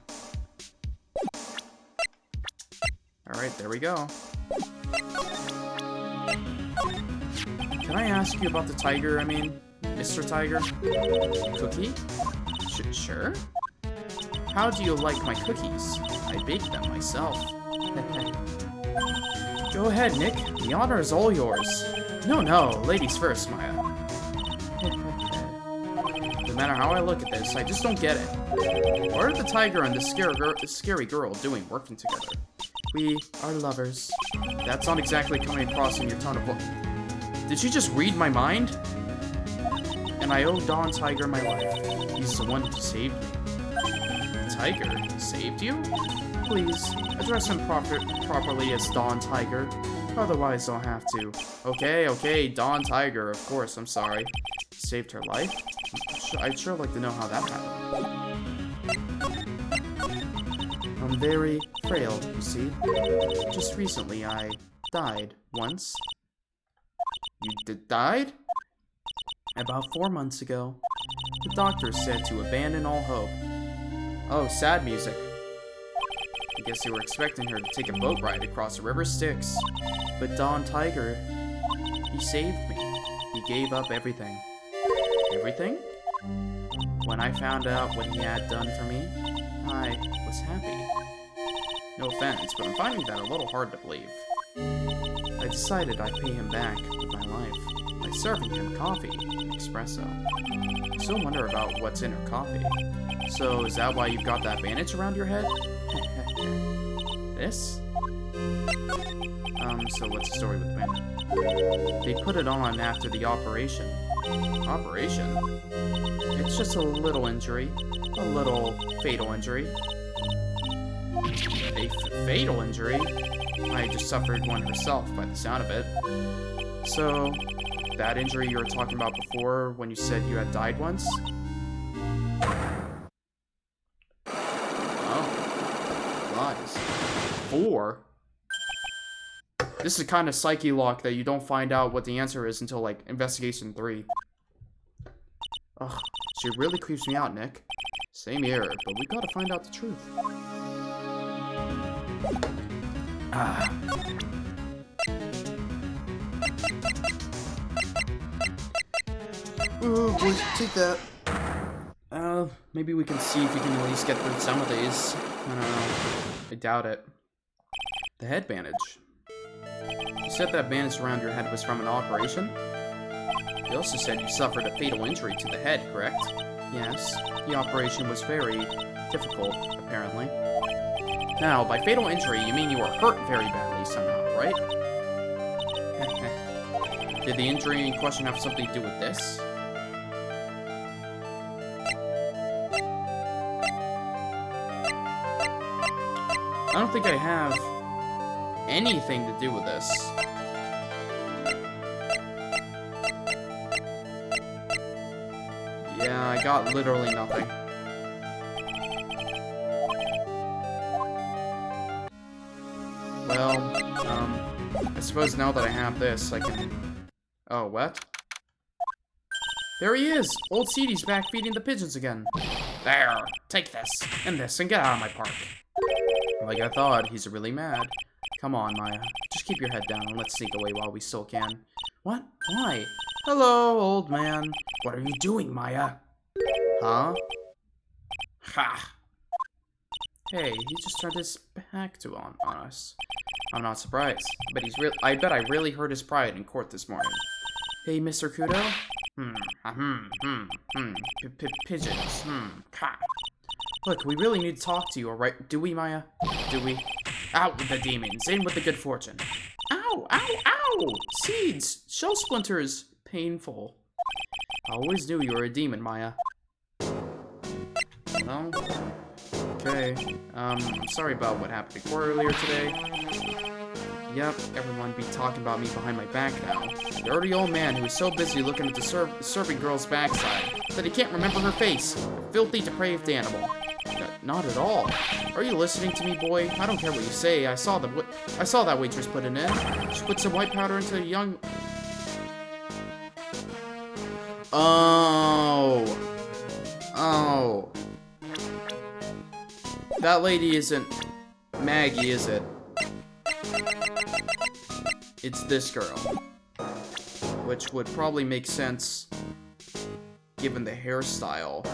Alright, there we go. Can I ask you about the tiger, I mean, Mr. Tiger? Cookie? Sure. How do you like my cookies? I baked them myself. Go ahead, Nick. The honor is all yours. No, ladies first, Maya. No matter how I look at this, I just don't get it. What are the tiger and the scary girl doing working together? We are lovers. That's not exactly coming across in your tone of voice. Did you just read my mind? And I owe Don Tiger my life. He's the one who saved me. Tiger saved you? Please, address him properly as Don Tiger. Otherwise, I'll have to. Okay, Don Tiger, of course, I'm sorry. Saved her life? I'd sure like to know how that happened. I'm very frail, you see. Just recently, I died once. You died? About 4 months ago. The doctors said to abandon all hope. Oh, sad music. I guess they were expecting her to take a boat ride across the river Styx. But Don Tiger, he saved me. He gave up everything. Everything? When I found out what he had done for me, I was happy. No offense, but I'm finding that a little hard to believe. I decided I'd pay him back with my life by serving him coffee, espresso. I still wonder about what's in her coffee. So, is that why you've got that bandage around your head? This? So what's the story with the bandage? They put it on after the operation. Operation? It's just a little injury. A little fatal injury. A fatal injury? I just suffered one herself by the sound of it. So, that injury you were talking about before when you said you had died once? Oh. 4? This is kind of psyche lock that you don't find out what the answer is until, like, investigation 3. Ugh, she really creeps me out, Nick. Same here, but we gotta find out the truth. Ooh, boys, take that. Maybe we can see if we can at least get through some of these. I don't know. I doubt it. The head bandage. You said that bandage around your head was from an operation? You also said you suffered a fatal injury to the head, correct? Yes. The operation was very difficult, apparently. Now, by fatal injury, you mean you were hurt very badly somehow, right? Did the injury in question have something to do with this? I don't think I have anything to do with this. Yeah, I got literally nothing. Well, I suppose now that I have this, I can... Oh, what? There he is! Old Seedy's back feeding the pigeons again. There, take this, and get out of my park. Like I thought, he's really mad. Come on, Maya. Just keep your head down and let's sneak away while we still can. What? Why? Hello, old man. What are you doing, Maya? Huh? Ha! Hey, he just turned his back on us. I'm not surprised, but I bet I really hurt his pride in court this morning. Hey, Mr. Kudo? Pigeons. Ha! Look, we really need to talk to you, alright? Do we, Maya? Do we? Out with the demons, in with the good fortune. Ow! Ow! Ow! Seeds! Shell splinters! Painful. I always knew you were a demon, Maya. Well, okay. I'm sorry about what happened to court earlier today. Yep, everyone be talking about me behind my back now. The dirty old man who is so busy looking at the serving girl's backside that he can't remember her face. A filthy, depraved animal. Not at all. Are you listening to me, boy? I don't care what you say. I saw that waitress put it in. She put some white powder into a young... Oh. Oh. That lady isn't Maggie, is it? It's this girl. Which would probably make sense given the hairstyle.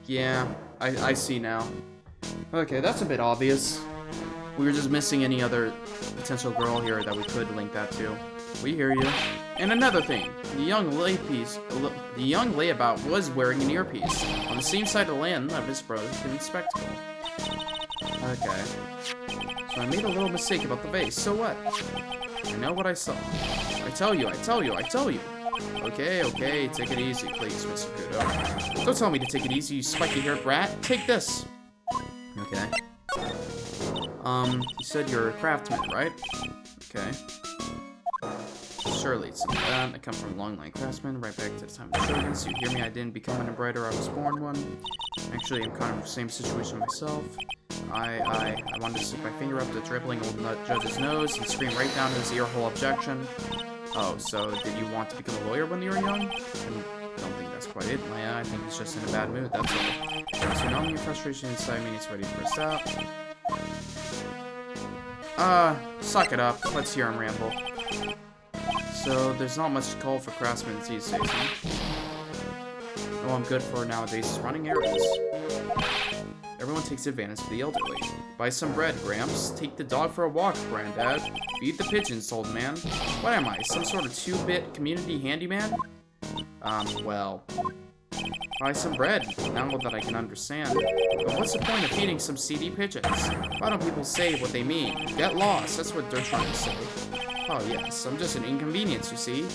Yeah, I see now. Okay, that's a bit obvious. We were just missing any other potential girl here that we could link that to. We hear you. And another thing, the young layabout was wearing an earpiece on the same side of the land of his brother's spectacle. Okay. So I made a little mistake about the vase, so what? I know what I saw. I tell you. Okay, take it easy, please, Mr. Kudo. Don't tell me to take it easy, you spiky-haired rat. Take this. Okay. You said you're a craftsman, right? Okay. Surely it's that. I come from a long line craftsman, right back to the time of the Shoguns. You hear me? I didn't become an embroiderer, I was born one. Actually, I'm kind of in the same situation myself. I wanted to stick my finger up the dribbling old nut judge's nose and scream right down his earhole objection. Oh, so did you want to become a lawyer when you were young? I don't think that's quite it, Maya. I think he's just in a bad mood, that's all. So now your frustration inside me is ready to burst out. Suck it up. Let's hear him ramble. So, there's not much call for craftsmen these days, huh? All I'm good for nowadays is running errands. Everyone takes advantage of the elderly. Buy some bread, Gramps. Take the dog for a walk, Granddad. Feed the pigeons, old man. What am I, some sort of 2-bit community handyman? Well... Buy some bread, now that I can understand. But what's the point of feeding some seedy pigeons? Why don't people say what they mean? Get lost, that's what they're trying to say. Oh yes, I'm just an inconvenience, you see.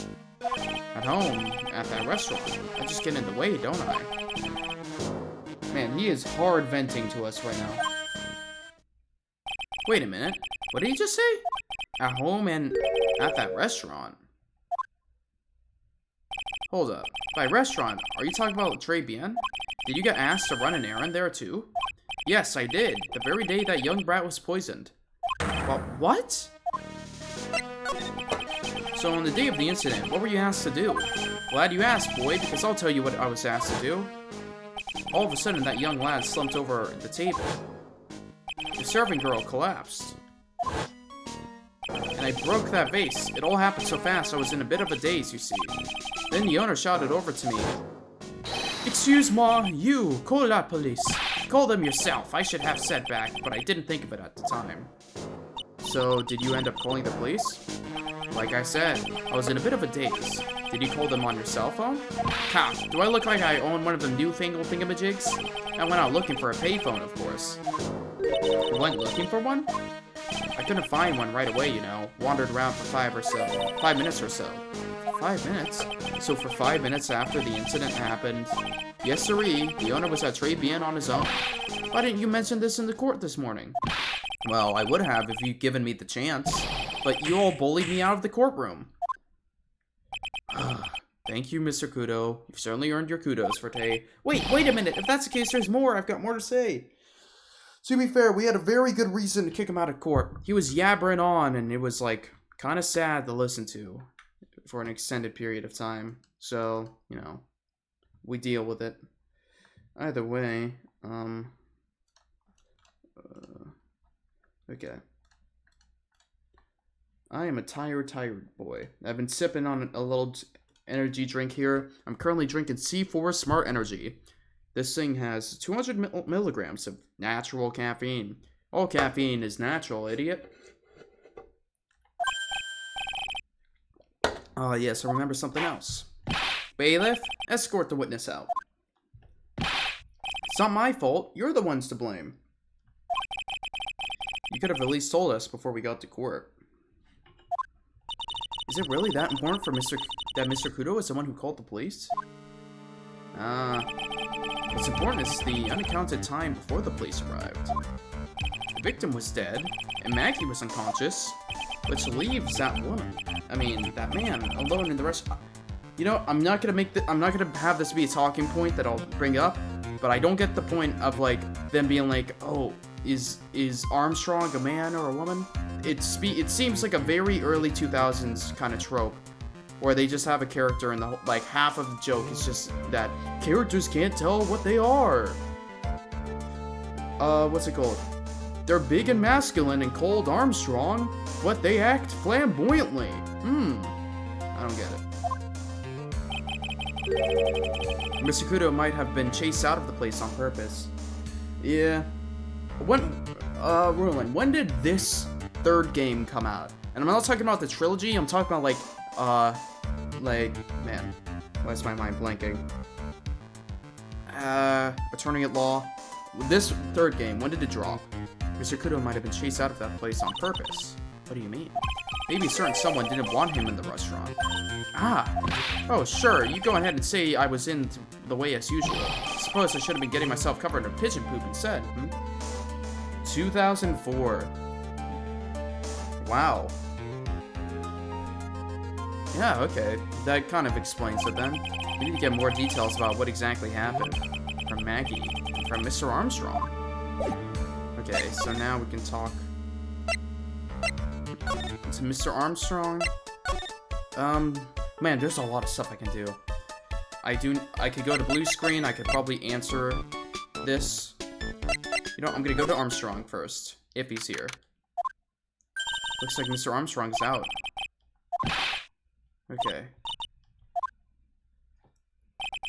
At home, at that restaurant, I just get in the way, don't I? Man, he is hard venting to us right now. Wait a minute, what did he just say? At home and at that restaurant. Hold up, by restaurant, are you talking about Trey Bien? Did you get asked to run an errand there too? Yes, I did. The very day that young brat was poisoned. Well, what? So on the day of the incident, what were you asked to do? Glad you asked, boy, because I'll tell you what I was asked to do. All of a sudden, that young lad slumped over the table. The serving girl collapsed. And I broke that vase. It all happened so fast, I was in a bit of a daze, you see. Then the owner shouted over to me. Excuse-moi, you, call la police. Call them yourself. I should have said back, but I didn't think of it at the time. So, did you end up calling the police? Like I said, I was in a bit of a daze. Did you call them on your cell phone? Ha! Do I look like I own one of them newfangled thingamajigs? I went out looking for a payphone, of course. You went looking for one? I couldn't find one right away, you know. Wandered around for 5 minutes or so. 5 minutes? So for 5 minutes after the incident happened, yes sirree, the owner was at Tribulations on his own. Why didn't you mention this in the court this morning? Well, I would have if you'd given me the chance, but you all bullied me out of the courtroom. Thank you, Mr. Kudo. You've certainly earned your kudos for today. Wait a minute. If that's the case, there's more. I've got more to say. To be fair, we had a very good reason to kick him out of court. He was yabbering on, and it was, like, kind of sad to listen to for an extended period of time. So, you know, we deal with it. Either way, okay. I am a tired boy. I've been sipping on a little energy drink here. I'm currently drinking C4 Smart Energy. This thing has 200 milligrams of natural caffeine. All caffeine is natural, idiot. Yes, I remember something else. Bailiff, escort the witness out. It's not my fault. You're the ones to blame. You could have at least told us before we got to court. Is it really that important for Mr. Kudo is the one who called the police? What's important is the unaccounted time before the police arrived. The victim was dead, and Maggie was unconscious, which leaves that man alone in the restaurant. You know, I'm not gonna have this be a talking point that I'll bring up, but I don't get the point of, like, them being like, oh, is Armstrong a man or a woman? It seems like a very early 2000s kind of trope, where they just have a character and the like half of the joke is just that characters can't tell what they are. What's it called? They're big and masculine and cold Armstrong, but they act flamboyantly. I don't get it. Mr. Kudo might have been chased out of the place on purpose. Yeah. Roland, when did this third game come out? And I'm not talking about the trilogy, I'm talking about, man, why is my mind blanking? Attorney at Law. This third game, when did it drop? Mr. Kudo might have been chased out of that place on purpose. What do you mean? Maybe a certain someone didn't want him in the restaurant. Oh, sure, you go ahead and say I was in the way as usual. Suppose I should have been getting myself covered in pigeon poop instead, 2004. Wow. Yeah, okay. That kind of explains it then. We need to get more details about what exactly happened. From Maggie. From Mr. Armstrong. Okay, so now we can talk to Mr. Armstrong. Man, there's a lot of stuff I can do. I could go to blue screen, I could probably answer this. You know, I'm gonna go to Armstrong first, if he's here. Looks like Mr. Armstrong's out. Okay.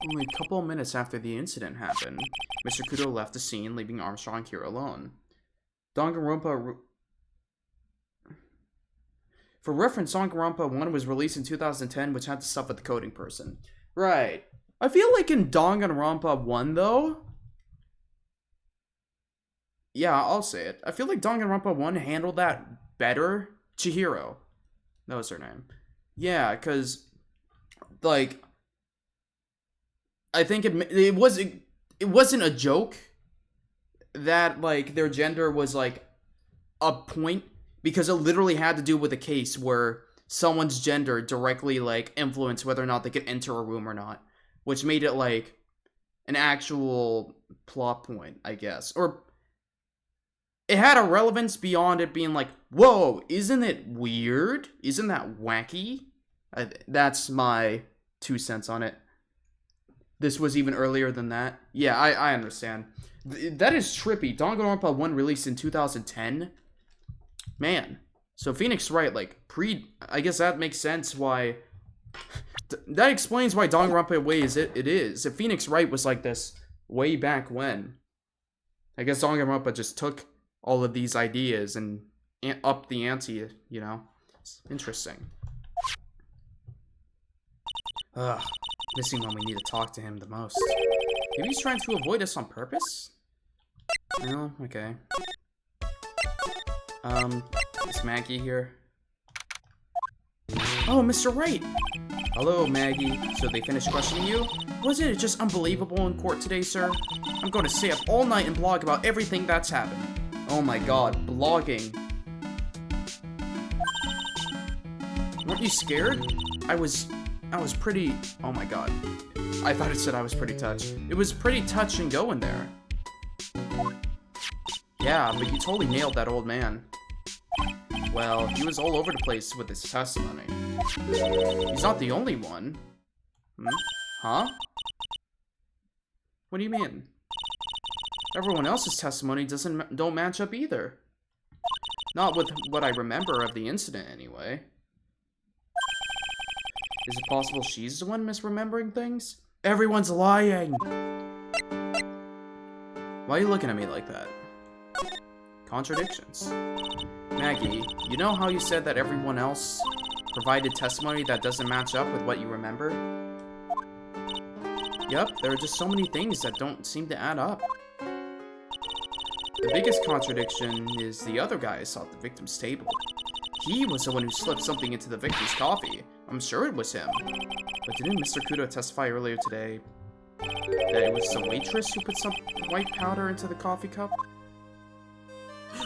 Only a couple of minutes after the incident happened, Mr. Kudo left the scene, leaving Armstrong here alone. Danganronpa... For reference, Danganronpa 1 was released in 2010, which had to stuff with the coding person. Right. I feel like in Danganronpa 1, though... Yeah, I'll say it. I feel like Danganronpa 1 handled that better. Chihiro. That was her name. Yeah, because, like... I think it wasn't a joke that, like, their gender was, like, a point, because it literally had to do with a case where someone's gender directly, like, influenced whether or not they could enter a room or not, which made it, like, an actual plot point, I guess. Or it had a relevance beyond it being like, whoa, isn't it weird? Isn't that wacky? That's my 2 cents on it. This was even earlier than that. Yeah, I understand. That is trippy. Danganronpa 1 released in 2010. Man. So Phoenix Wright, like, I guess that makes sense why... that explains why Danganronpa way is it is. If Phoenix Wright was like this way back when, I guess Danganronpa just took all of these ideas and upped the ante, you know? It's interesting. Ugh. Missing when we need to talk to him the most. Maybe he's trying to avoid us on purpose? No? Okay. Is Maggie here? Oh, Mr. Wright! Hello, Maggie. So they finished questioning you? Wasn't it just unbelievable in court today, sir? I'm going to stay up all night and blog about everything that's happened. Oh my god, blogging. Weren't you scared? I was pretty... Oh my god. I thought it said I was pretty touched. It was pretty touch and go in there. Yeah, but you totally nailed that old man. Well, he was all over the place with his testimony. He's not the only one. Huh? What do you mean? Everyone else's testimony don't match up either. Not with what I remember of the incident, anyway. Is it possible she's the one misremembering things? Everyone's lying! Why are you looking at me like that? Contradictions. Maggie, you know how you said that everyone else provided testimony that doesn't match up with what you remember? Yep, there are just so many things that don't seem to add up. The biggest contradiction is the other guy I saw at the victim's table. He was the one who slipped something into the victim's coffee. I'm sure it was him. But didn't Mr. Kudo testify earlier today that it was the waitress who put some white powder into the coffee cup?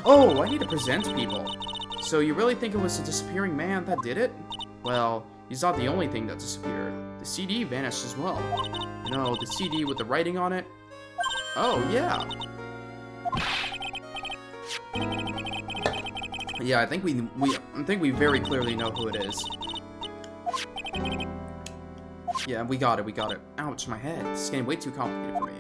Oh, I need to present people. So you really think it was the disappearing man that did it? Well, he's not the only thing that disappeared. The CD vanished as well. You know, the CD with the writing on it? Oh, yeah. Yeah, I think we very clearly know who it is. Yeah, we got it. Ouch, my head. This is getting way too complicated for me.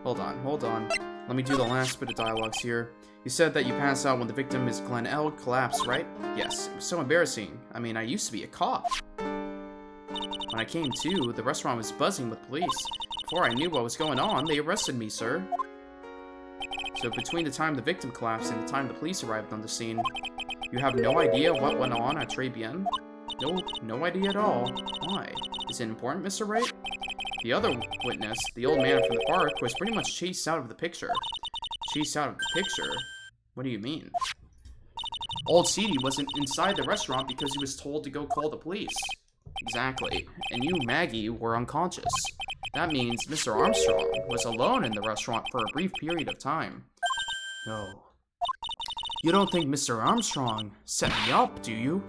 Hold on. Let me do the last bit of dialogues here. You said that you passed out when the victim, Miss Glenn L, collapsed, right? Yes, it was so embarrassing. I mean, I used to be a cop. When I came to, the restaurant was buzzing with police. Before I knew what was going on, they arrested me, sir. So between the time the victim collapsed and the time the police arrived on the scene, you have no idea what went on at Tribulations? No idea at all. Why? Is it important, Mr. Wright? The other witness, the old man from the park, was pretty much chased out of the picture. Chased out of the picture? What do you mean? Old CD wasn't inside the restaurant because he was told to go call the police. Exactly. And you, Maggie, were unconscious. That means Mr. Armstrong was alone in the restaurant for a brief period of time. No. You don't think Mr. Armstrong set me up, do you?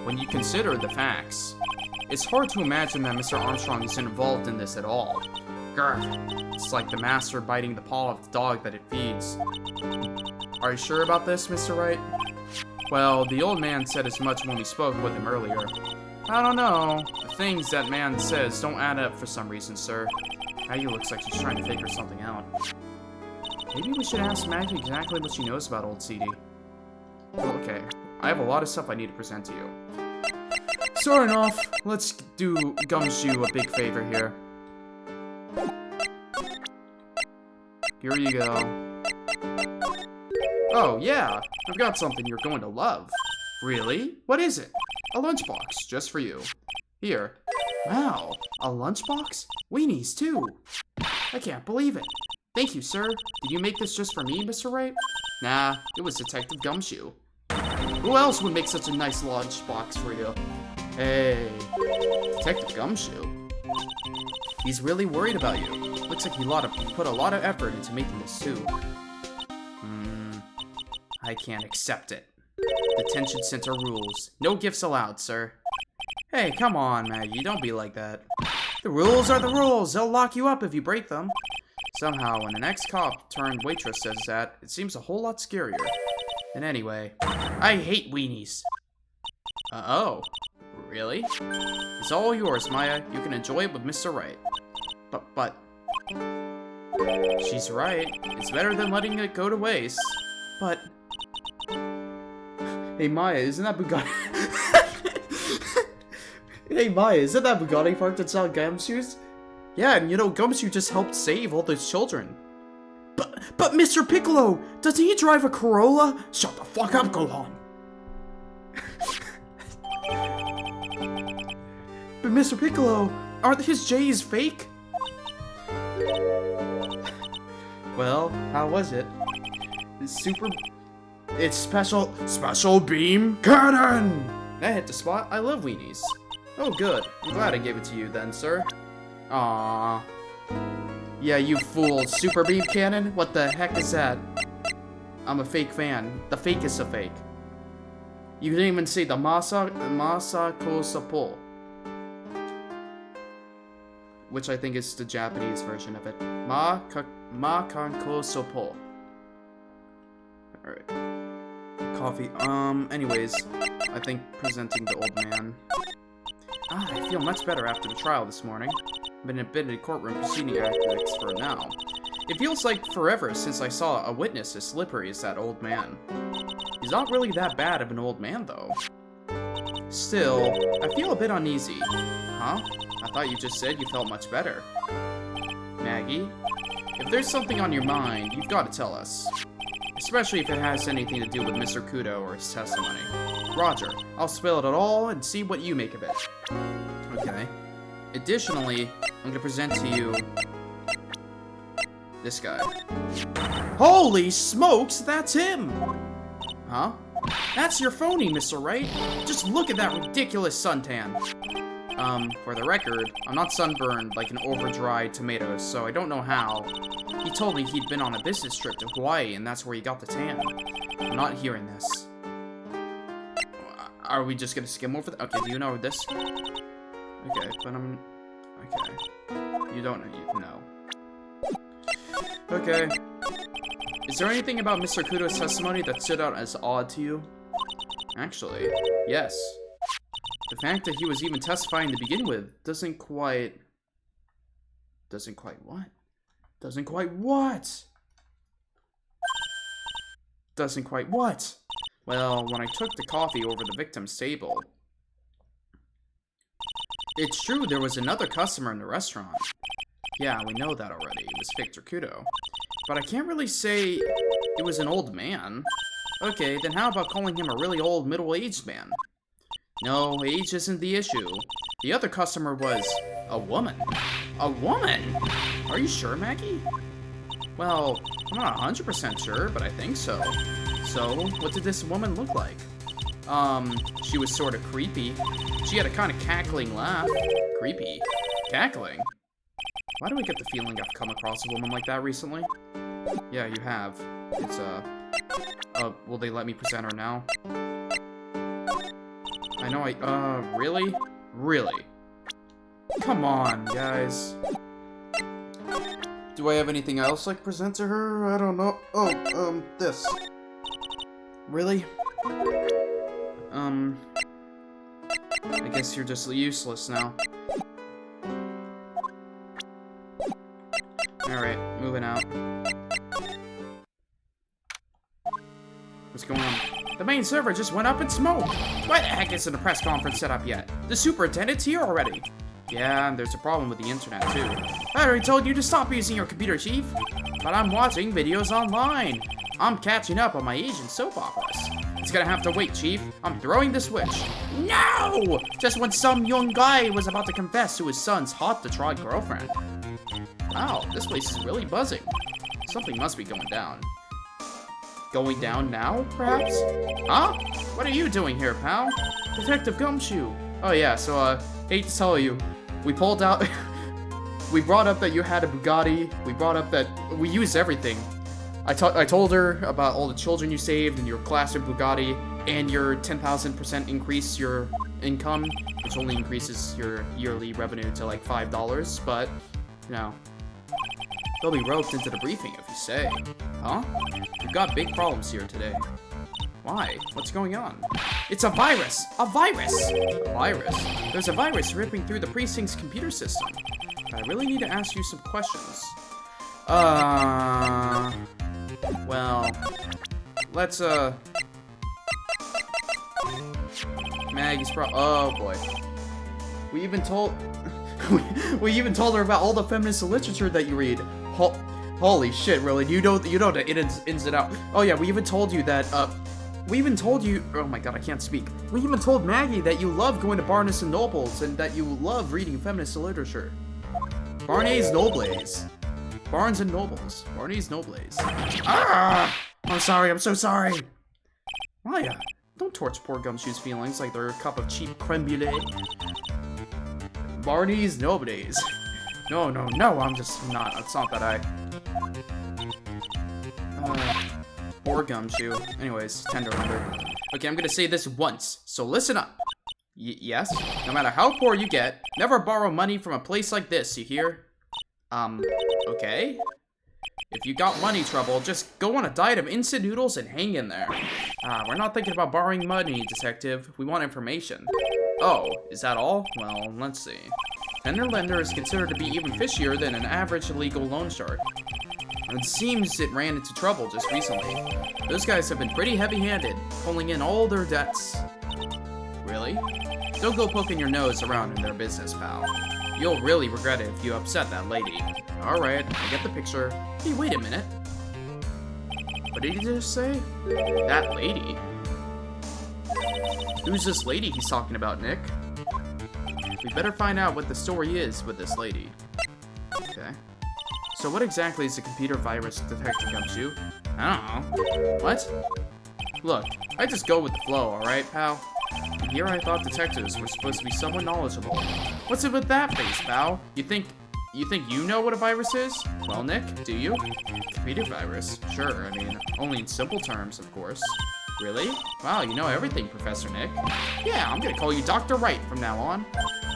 When you consider the facts, it's hard to imagine that Mr. Armstrong is involved in this at all. Grr. It's like the master biting the paw of the dog that it feeds. Are you sure about this, Mr. Wright? Well, the old man said as much when we spoke with him earlier. I don't know. The things that man says don't add up for some reason, sir. Maggie looks like she's trying to figure something out. Maybe we should ask Maggie exactly what she knows about old CD. Okay, I have a lot of stuff I need to present to you. Starting off, let's do Gumshoe a big favor here. Here you go. Oh, yeah, I've got something you're going to love. Really? What is it? A lunchbox, just for you. Here. Wow, a lunchbox? Weenies, too. I can't believe it. Thank you, sir. Did you make this just for me, Mr. Wright? Nah, it was Detective Gumshoe. Who else would make such a nice lunchbox for you? Hey, Detective Gumshoe. He's really worried about you. Looks like he put a lot of effort into making this, too. I can't accept it. Detention center rules. No gifts allowed, sir. Hey, come on, Maggie. Don't be like that. The rules are the rules. They'll lock you up if you break them. Somehow, when an ex-cop turned waitress says that, it seems a whole lot scarier. And anyway, I hate weenies. oh, really? It's all yours, Maya. You can enjoy it with Mr. Wright. But... She's right. It's better than letting it go to waste. But... Hey, Maya, isn't that Bugatti? Hey, Maya, isn't that Bugatti parked inside Gumshoes? Yeah, and you know, Gumshoe just helped save all those children. But Mr. Piccolo, doesn't he drive a Corolla? Shut the fuck up, Gohan. But Mr. Piccolo, aren't his J's fake? Well, how was it? It's Special beam cannon! That hit the spot. I love weenies. Oh, good. I'm glad I gave it to you then, sir. Aww. Yeah, you fool. Super beam cannon? What the heck is that? I'm a fake fan. The fakest of fake. You didn't even say the Masako Sapo. Which I think is the Japanese version of it. Makanko Sapo. Alright. Coffee. Anyways, I think presenting the old man. I feel much better after the trial this morning. Been in a courtroom proceeding ethics for now. It feels like forever since I saw a witness as slippery as that old man. He's not really that bad of an old man, though. Still, I feel a bit uneasy. Huh? I thought you just said you felt much better. Maggie? If there's something on your mind, you've got to tell us. Especially if it has anything to do with Mr. Kudo or his testimony. Roger, I'll spill it all and see what you make of it. Okay. Additionally, I'm gonna present to you this guy. Holy smokes, that's him! Huh? That's your phony, Mr. Wright. Just look at that ridiculous suntan. For the record, I'm not sunburned like an over-dried tomato, so I don't know how. He told me he'd been on a business trip to Hawaii, and that's where he got the tan. I'm not hearing this. Are we just gonna skim over okay, do you know this? Okay, but I'm... Okay. You don't know, you know. Okay. Is there anything about Mr. Kudo's testimony that stood out as odd to you? Actually, yes. The fact that he was even testifying to begin with doesn't quite what? Doesn't quite what? Well, when I took the coffee over the victim's table... It's true, there was another customer in the restaurant. Yeah, we know that already. It was Victor Kudo. But I can't really say it was an old man. Okay, then how about calling him a really old, middle-aged man? No, age isn't the issue. The other customer was a woman. A woman? Are you sure, Maggie? Well, I'm not 100% sure, but I think so. So, what did this woman look like? She was sort of creepy. She had a kind of cackling laugh. Creepy. Cackling? Why do I get the feeling I've come across a woman like that recently? Yeah, you have. It's, will they let me present her now? I know really? Really? Come on, guys. Do I have anything else I can present to her? I don't know. Oh, this. Really? I guess you're just useless now. Alright, moving out. What's going on? The main server just went up in smoke. Why the heck isn't the press conference set up yet? The superintendent's here already. Yeah, and there's a problem with the internet, too. I already told you to stop using your computer, Chief. But I'm watching videos online. I'm catching up on my Asian soap operas. It's gonna have to wait, Chief. I'm throwing the switch. No! Just when some young guy was about to confess to his son's hot-to-trot girlfriend. Wow, this place is really buzzing. Something must be going down. Going down now, perhaps? Huh? What are you doing here, pal? Detective Gumshoe. Oh yeah, so, hate to tell you, we pulled out... we brought up that you had a Bugatti. We brought up that we used everything. I told her about all the children you saved and your classic Bugatti and your 10,000% increase your income, which only increases your yearly revenue to like $5, but, you know. They'll be roped into the briefing if you say. Huh? We've got big problems here today. Why? What's going on? It's a virus! A virus! A virus? There's a virus ripping through the precinct's computer system. I really need to ask you some questions. Well, let's, Maggie's oh boy. We even told her about all the feminist literature that you read. Holy shit, really? You know the ins and out. Oh yeah, we even told you that, oh my god, I can't speak. We even told Maggie that you love going to Barnes and Nobles and that you love reading feminist literature. Barnes Nobles. Barnes and Nobles. Barnes Nobles. Ah! I'm sorry, I'm so sorry. Maya, don't torch poor Gumshoe's feelings like they're a cup of cheap creme brulee. Barney's Nobles. No, it's not that I... Poor Gumshoe. Anyways, Tenderlander. Okay, I'm gonna say this once, so listen up. Yes? No matter how poor you get, never borrow money from a place like this, you hear? Okay? If you got money trouble, just go on a diet of instant noodles and hang in there. We're not thinking about borrowing money, detective. We want information. Oh, is that all? Well, let's see. Tenderlander is considered to be even fishier than an average illegal loan shark. It seems it ran into trouble just recently. Those guys have been pretty heavy-handed, pulling in all their debts. Really? Don't go poking your nose around in their business, pal. You'll really regret it if you upset that lady. Alright, I get the picture. Hey, wait a minute. What did he just say? That lady? Who's this lady he's talking about, Nick? We better find out what the story is with this lady. Okay. So what exactly is a computer virus, Detective Gumshoe? I don't know. What? Look, I just go with the flow, alright, pal? And here I thought detectives were supposed to be somewhat knowledgeable. What's it with that face, pal? You think you know what a virus is? Well, Nick, do you? Computer virus? Sure, I mean, only in simple terms, of course. Really? Wow, you know everything, Professor Nick. Yeah, I'm gonna call you Dr. Wright from now on.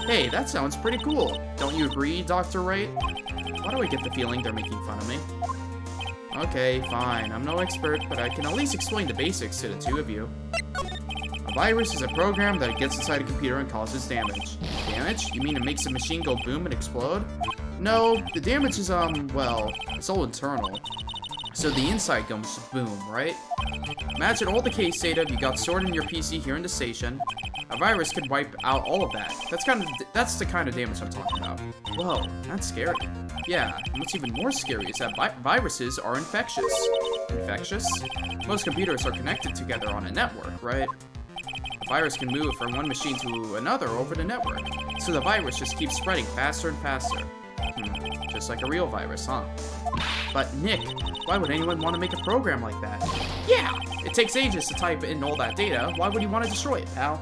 Hey, that sounds pretty cool. Don't you agree, Dr. Wright? Why do I get the feeling they're making fun of me? Okay, fine. I'm no expert, but I can at least explain the basics to the two of you. A virus is a program that gets inside a computer and causes damage. Damage? You mean it makes a machine go boom and explode? No, the damage is, well, it's all internal. So the inside goes boom, right? Imagine all the case data you got stored in your PC here in the station. A virus could wipe out all of that. That's the kind of damage I'm talking about. Whoa, that's scary. Yeah, and what's even more scary is that viruses are infectious. Infectious? Most computers are connected together on a network, right? A virus can move from one machine to another over the network, so the virus just keeps spreading faster and faster. Just like a real virus, huh? But Nick, why would anyone want to make a program like that? Yeah, it takes ages to type in all that data. Why would you want to destroy it, pal?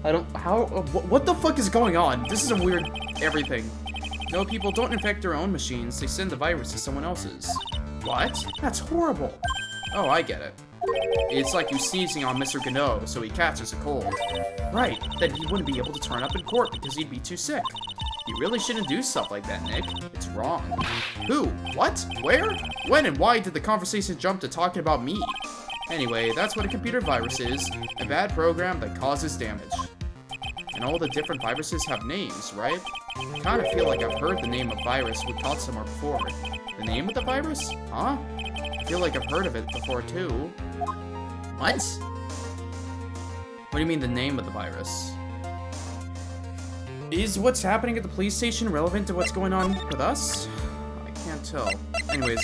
What the fuck is going on? This is a weird everything. No, people don't infect their own machines. They send the virus to someone else's. What? That's horrible. Oh, I get it. It's like you sneezing on Mr. Gano, so he catches a cold. Right, then he wouldn't be able to turn up in court because he'd be too sick. You really shouldn't do stuff like that, Nick. It's wrong. Who? What? Where? When and why did the conversation jump to talking about me? Anyway, that's what a computer virus is. A bad program that causes damage. And all the different viruses have names, right? I kind of feel like I've heard the name of virus we caught somewhere before. The name of the virus? Huh? I feel like I've heard of it before, too. What? What do you mean, the name of the virus? Is what's happening at the police station relevant to what's going on with us? I can't tell. Anyways,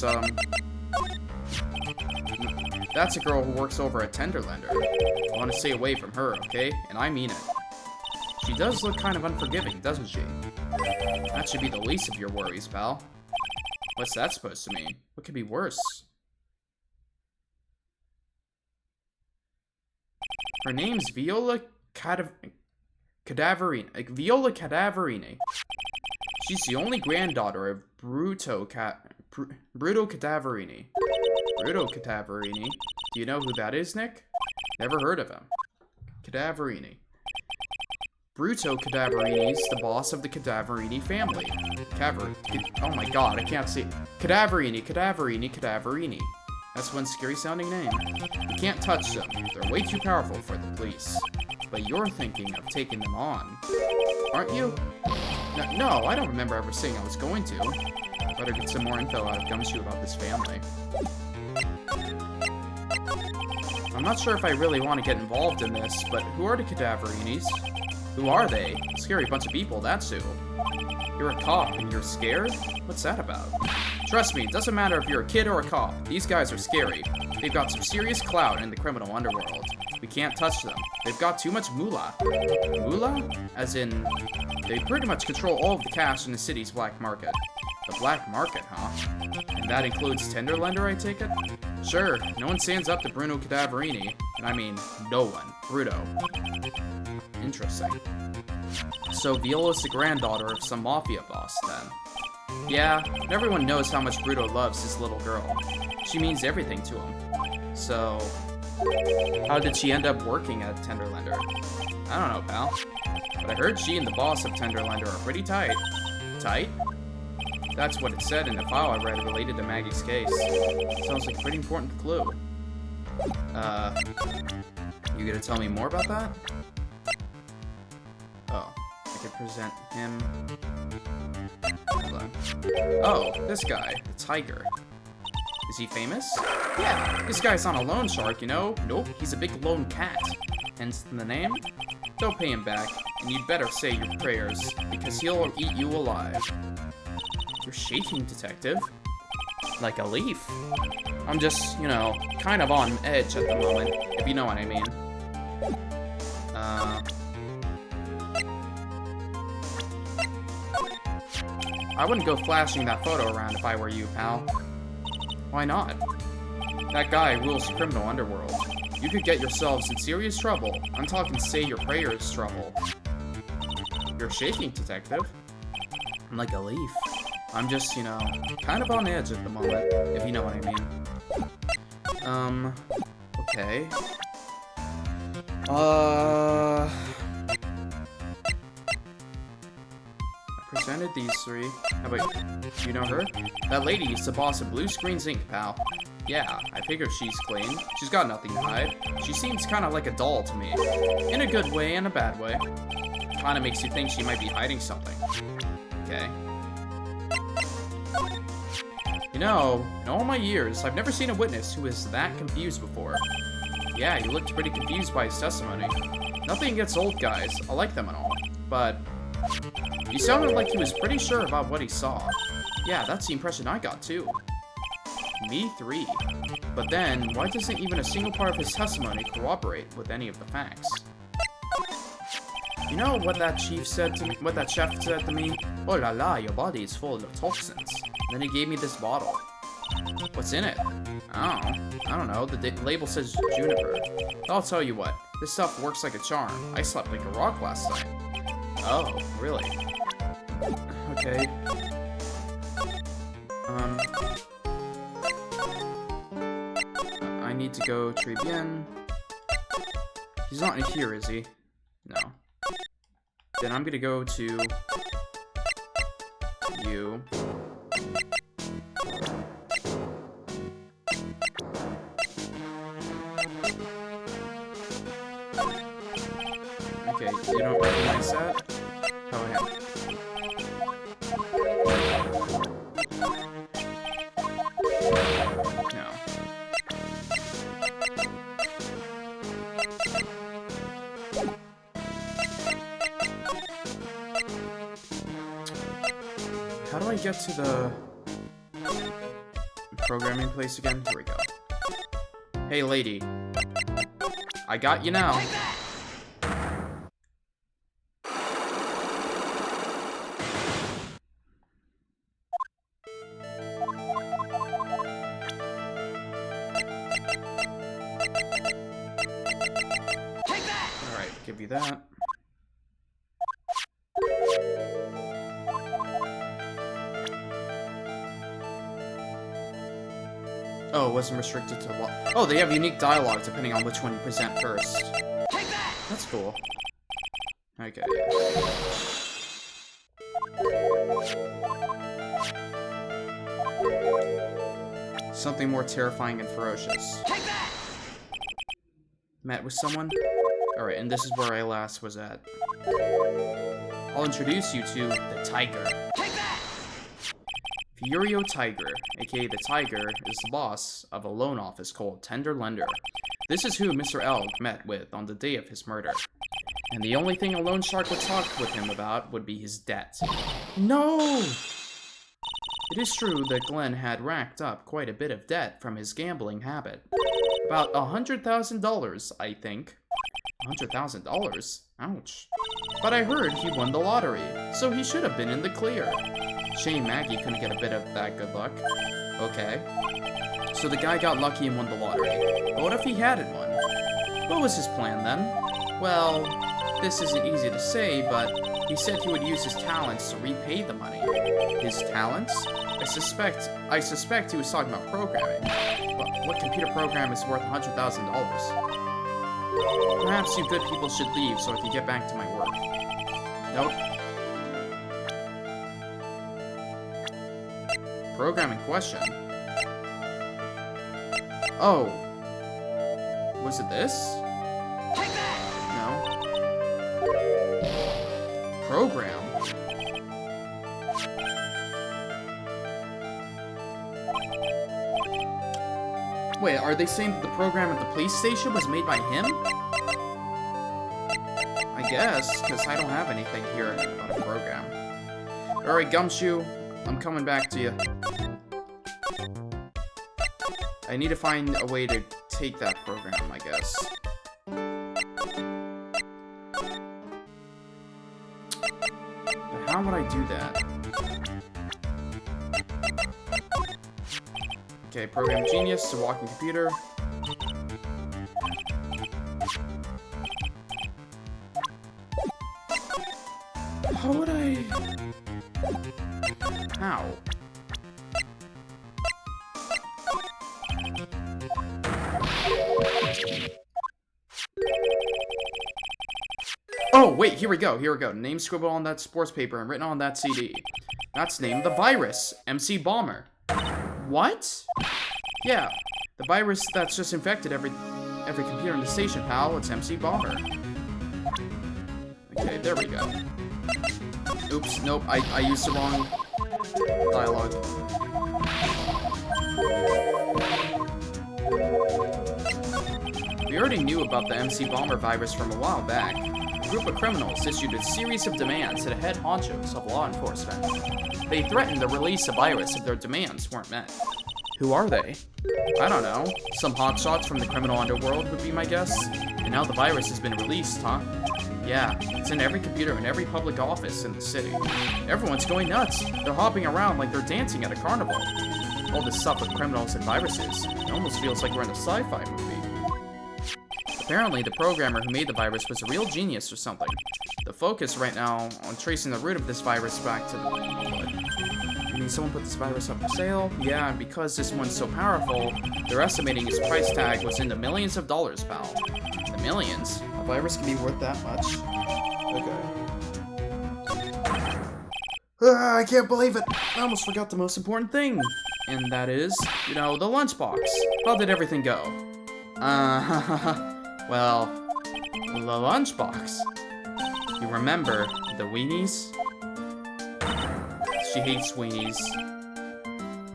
that's a girl who works over at Tenderlander. I want to stay away from her, okay? And I mean it. She does look kind of unforgiving, doesn't she? That should be the least of your worries, pal. What's that supposed to mean? What could be worse? Her name's Viola Cadaverini. Viola Cadaverini. She's the only granddaughter of Bruto Cadaverini. Bruto Cadaverini? Do you know who that is, Nick? Never heard of him. Cadaverini. Bruto Cadaverini's the boss of the Cadaverini family. Oh my god, I can't see. Cadaverini. That's one scary sounding name. You can't touch them. They're way too powerful for the police. But you're thinking of taking them on. Aren't you? No, I don't remember ever saying I was going to. Better get some more info out of Gumshoe about this family. I'm not sure if I really want to get involved in this, but who are the Cadaverinis? Who are they? A scary bunch of people, that's who. You're a cop and you're scared? What's that about? Trust me, it doesn't matter if you're a kid or a cop. These guys are scary. They've got some serious clout in the criminal underworld. We can't touch them. They've got too much moolah. Moolah? As in, they pretty much control all of the cash in the city's black market. The black market, huh? And that includes Tenderlender, I take it? Sure, no one stands up to Bruno Cadaverini. And I mean, no one. Bruto. Interesting. So Viola's the granddaughter of some mafia boss, then. Yeah, and everyone knows how much Bruto loves his little girl. She means everything to him. So, how did she end up working at Tenderlender? I don't know, pal. But I heard she and the boss of Tenderlender are pretty tight. Tight? That's what it said in the file I read related to Maggie's case. Sounds like a pretty important clue. You gonna tell me more about that? Oh, I could present him. Hold on. Oh, this guy, the tiger. Is he famous? Yeah, this guy's not a loan shark, you know? Nope, he's a big lone cat. Hence the name? Don't pay him back, and you'd better say your prayers, because he'll eat you alive. You're shaking, detective. Like a leaf. I'm just, you know, kind of on edge at the moment, if you know what I mean. I wouldn't go flashing that photo around if I were you, pal. Why not? That guy rules the criminal underworld. You could get yourselves in serious trouble. I'm talking say your prayers trouble. You're shaking, detective. I'm like a leaf. I'm just, you know, kind of on edge at the moment, if you know what I mean. Okay. I presented these three. How about, do you know her? That lady is the boss of Blue Screens Inc., pal. Yeah, I figured she's clean. She's got nothing to hide. She seems kind of like a doll to me. In a good way and a bad way. Kind of makes you think she might be hiding something. Okay. You know, in all my years, I've never seen a witness who is that confused before. Yeah, he looked pretty confused by his testimony. Nothing against old guys, I like them and all, but he sounded like he was pretty sure about what he saw. Yeah, that's the impression I got too. Me three. But then, why doesn't even a single part of his testimony corroborate with any of the facts? You know what that chef said to me? Oh la la, your body is full of toxins. And then he gave me this bottle. What's in it? Oh, I don't know. The label says juniper. I'll tell you what. This stuff works like a charm. I slept like a rock last night. Oh, really? Okay. I need to go Tribulations. He's not in here, is he? No. Then I'm gonna go to you. Okay, you don't recognize that? Oh, yeah. No. How do I get to the programming place again? Here we go. Hey, lady. I got you now. Alright, give you that. Oh, it wasn't restricted to what? Oh, they have unique dialogue depending on which one you present first. That's cool. Okay. Something more terrifying and ferocious. Take that! Met with someone? Alright, and this is where I last was at. I'll introduce you to the Tiger. Take that! Furio Tiger, aka the Tiger, is the boss of a loan office called Tender Lender. This is who Mr. L met with on the day of his murder. And the only thing a loan shark would talk with him about would be his debt. No! It is true that Glenn had racked up quite a bit of debt from his gambling habit. About $100,000, I think. $100,000? Ouch. But I heard he won the lottery, so he should have been in the clear. Shame Maggie couldn't get a bit of that good luck. Okay. So the guy got lucky and won the lottery. But what if he hadn't won? What was his plan then? Well, this isn't easy to say, but he said he would use his talents to repay the money. His talents? I suspect he was talking about programming. But what computer program is worth $100,000? Perhaps you good people should leave so I can get back to my work. Nope. Program in question. Oh. Was it this? Take that! No. Program? Wait, are they saying that the program at the police station was made by him? I guess, because I don't have anything here about a program. Alright, Gumshoe, I'm coming back to you. I need to find a way to take that program, I guess. But how would I do that? Okay, program genius, a walking computer. How would I... How? Oh, wait, here we go. Name scribbled on that sports paper and written on that CD. That's named the virus, MC Bomber. What? Yeah, the virus that's just infected every computer in the station, pal. It's MC Bomber. Okay, there we go. Oops, nope, I used the wrong dialogue. We already knew about the MC Bomber virus from a while back. A group of criminals issued a series of demands to the head honchos of law enforcement. They threatened to release the virus if their demands weren't met. Who are they? I don't know. Some hotshots from the criminal underworld would be my guess. And now the virus has been released, huh? Yeah, it's in every computer in every public office in the city. Everyone's going nuts. They're hopping around like they're dancing at a carnival. All this stuff with criminals and viruses. It almost feels like we're in a sci-fi movie. Apparently, the programmer who made the virus was a real genius or something. The focus right now on tracing the root of this virus back to the... What? You mean someone put this virus up for sale? Yeah, and because this one's so powerful, they're estimating its price tag was in the millions of dollars, pal. The millions? A virus can be worth that much? Okay. I can't believe it! I almost forgot the most important thing. And that is, you know, the lunchbox. How did everything go? Well, the lunchbox. You remember the weenies? She hates weenies.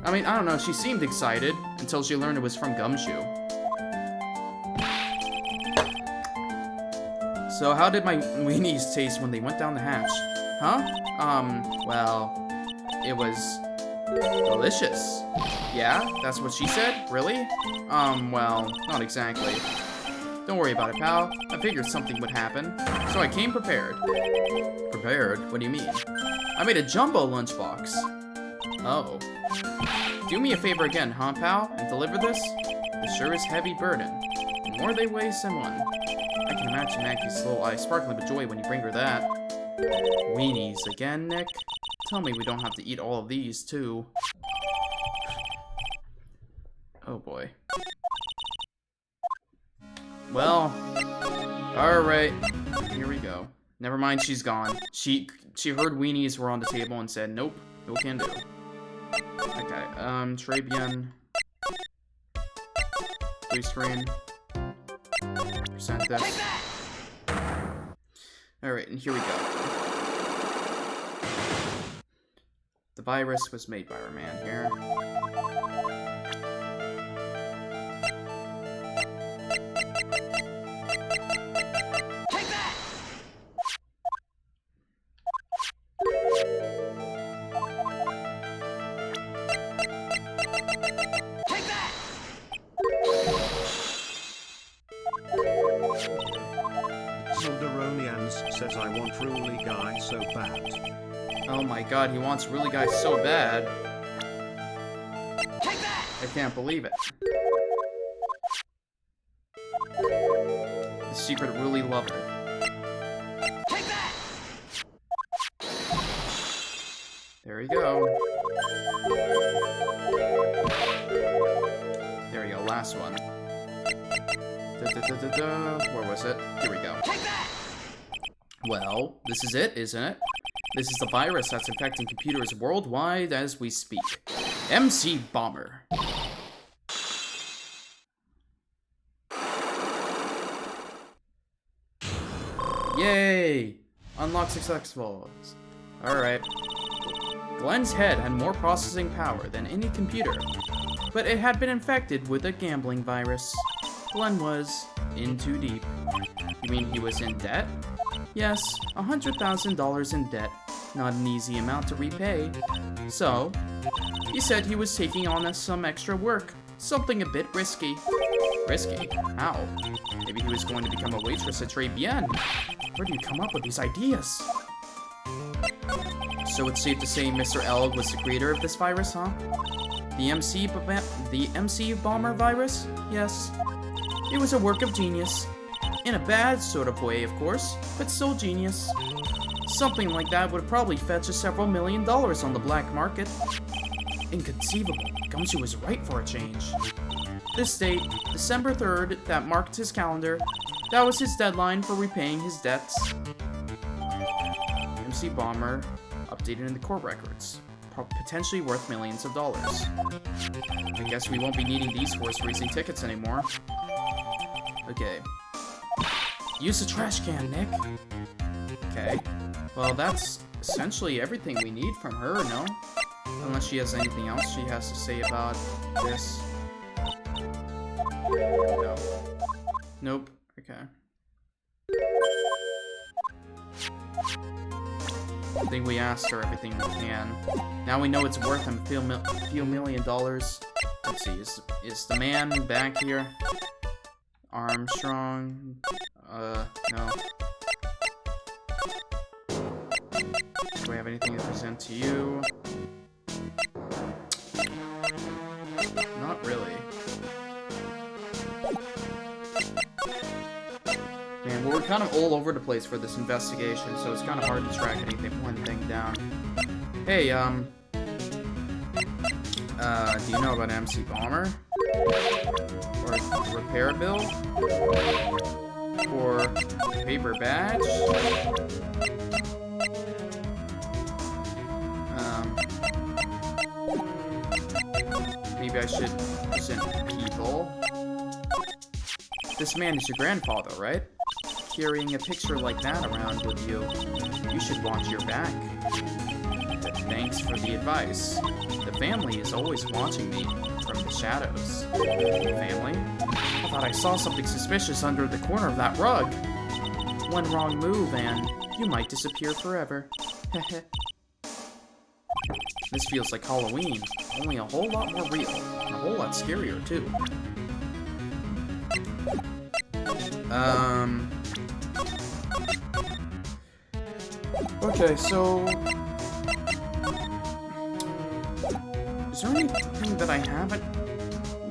I mean, I don't know, she seemed excited until she learned it was from Gumshoe. So how did my weenies taste when they went down the hatch? Huh? Well, it was delicious. Yeah, that's what she said? Really? Well, not exactly. Don't worry about it, pal. I figured something would happen. So I came prepared. Prepared? What do you mean? I made a jumbo lunchbox. Oh. Do me a favor again, huh, pal? And deliver this? It sure is heavy burden. The more they weigh someone. I can imagine Maggie's little eyes sparkling with joy when you bring her that. Weenies again, Nick? Tell me we don't have to eat all of these, too. Oh, boy. Well, alright, here we go. Never mind, she's gone. She heard weenies were on the table and said, nope, no can do. Okay, Trabian. Blue screen. Present this. Alright, and here we go. The virus was made by our man here. Says I want Ruly Guy so bad. Oh my god, he wants Ruly Guy so bad. I can't believe it. The secret Ruly lover. There you go. There we go, last one. Where was it? Here we go. Well, this is it, isn't it? This is the virus that's infecting computers worldwide as we speak. MC Bomber. Yay! Unlock successful. Alright. Glenn's head had more processing power than any computer, but it had been infected with a gambling virus. Glenn was in too deep. You mean he was in debt? Yes, $100,000 in debt. Not an easy amount to repay. So, he said he was taking on some extra work. Something a bit risky. Risky? How? Maybe he was going to become a waitress at Tribulations. Where do you come up with these ideas? So it's safe to say Mr. L was the creator of this virus, huh? The MC Bomber virus? Yes. It was a work of genius. In a bad sort of way, of course, but still genius. Something like that would probably fetch us several $1 million on the black market. Inconceivable. Gumshoe was right for a change. This date, December 3rd, that marked his calendar. That was his deadline for repaying his debts. MC Bomber, updated in the court records. Potentially worth millions of dollars. I guess we won't be needing these horse racing tickets anymore. Okay. Use the trash can, Nick. Okay. Well, that's essentially everything we need from her, no? Unless she has anything else she has to say about this. No. Nope. Okay. I think we asked her everything we can. Now we know it's worth a few $1 million. Let's see, is the man back here? Armstrong? No. Do we have anything to present to you? Not really. Man, well, we're kind of all over the place for this investigation, so it's kind of hard to track anything down. Hey, do you know about MC Bomber? Or repair bill? Or paper badge? Maybe I should present people. This man is your grandfather, right? Carrying a picture like that around with you, you should watch your back. But thanks for the advice. The family is always watching me from the shadows. Family? I thought I saw something suspicious under the corner of that rug. One wrong move and you might disappear forever. This feels like Halloween, only a whole lot more real, and a whole lot scarier too. Okay, so... is there anything that I haven't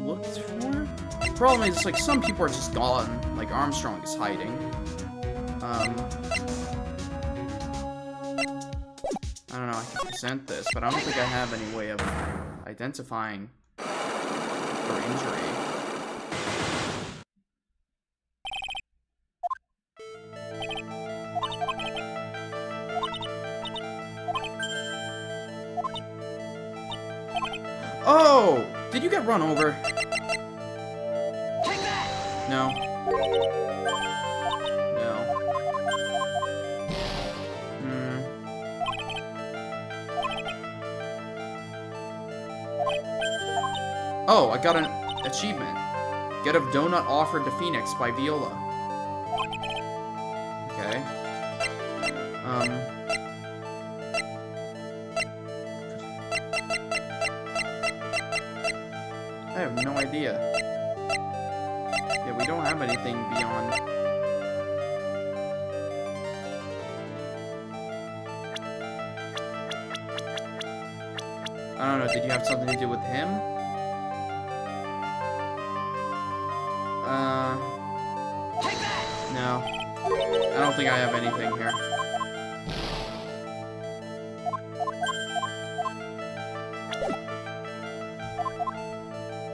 looked for? Problem is, like, some people are just gone. Like, Armstrong is hiding. I don't know, I can present this, but I don't think I have any way of identifying her injury. Oh! Did you get run over? No. No. Hmm. Oh, I got an achievement. Get a donut offered to Phoenix by Viola. Okay. I have no idea. Yeah, we don't have anything beyond... I don't know, did you have something to do with him? No. I don't think I have anything here.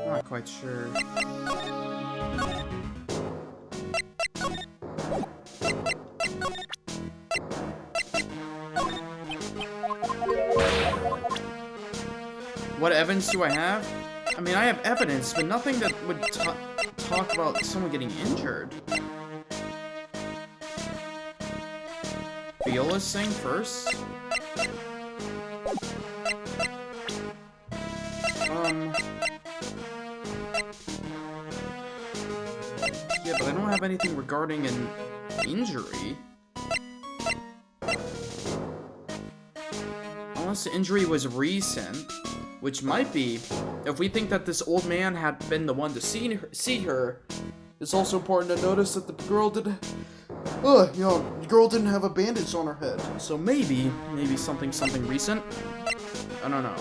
Not quite sure. What evidence do I have? I mean, I have evidence, but nothing that would talk about someone getting injured. Viola's thing first? Yeah, but I don't have anything regarding an injury. Unless the injury was recent, which might be. If we think that this old man had been the one to see her, it's also important to notice that the girl the girl didn't have a bandage on her head. So maybe something recent. I don't know.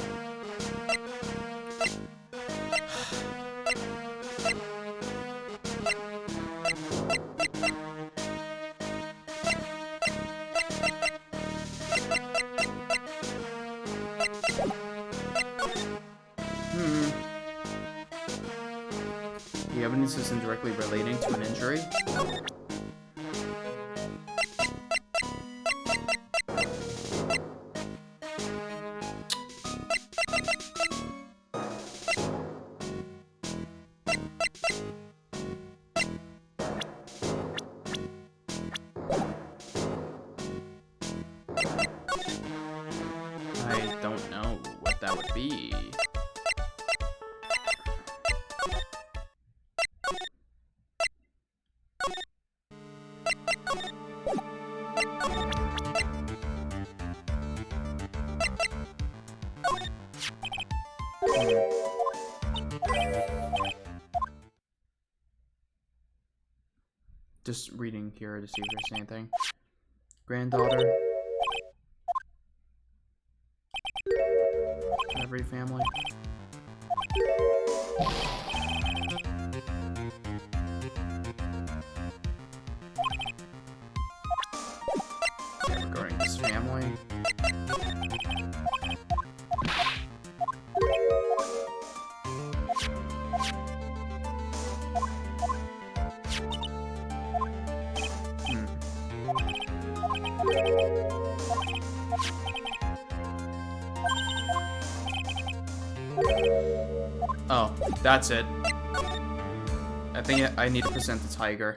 The evidence isn't directly relating to an injury. I don't know what that would be. Just reading here to see if there's anything. Granddaughter. Every family. Regarding this family. Oh, that's it. I think I need to present the tiger.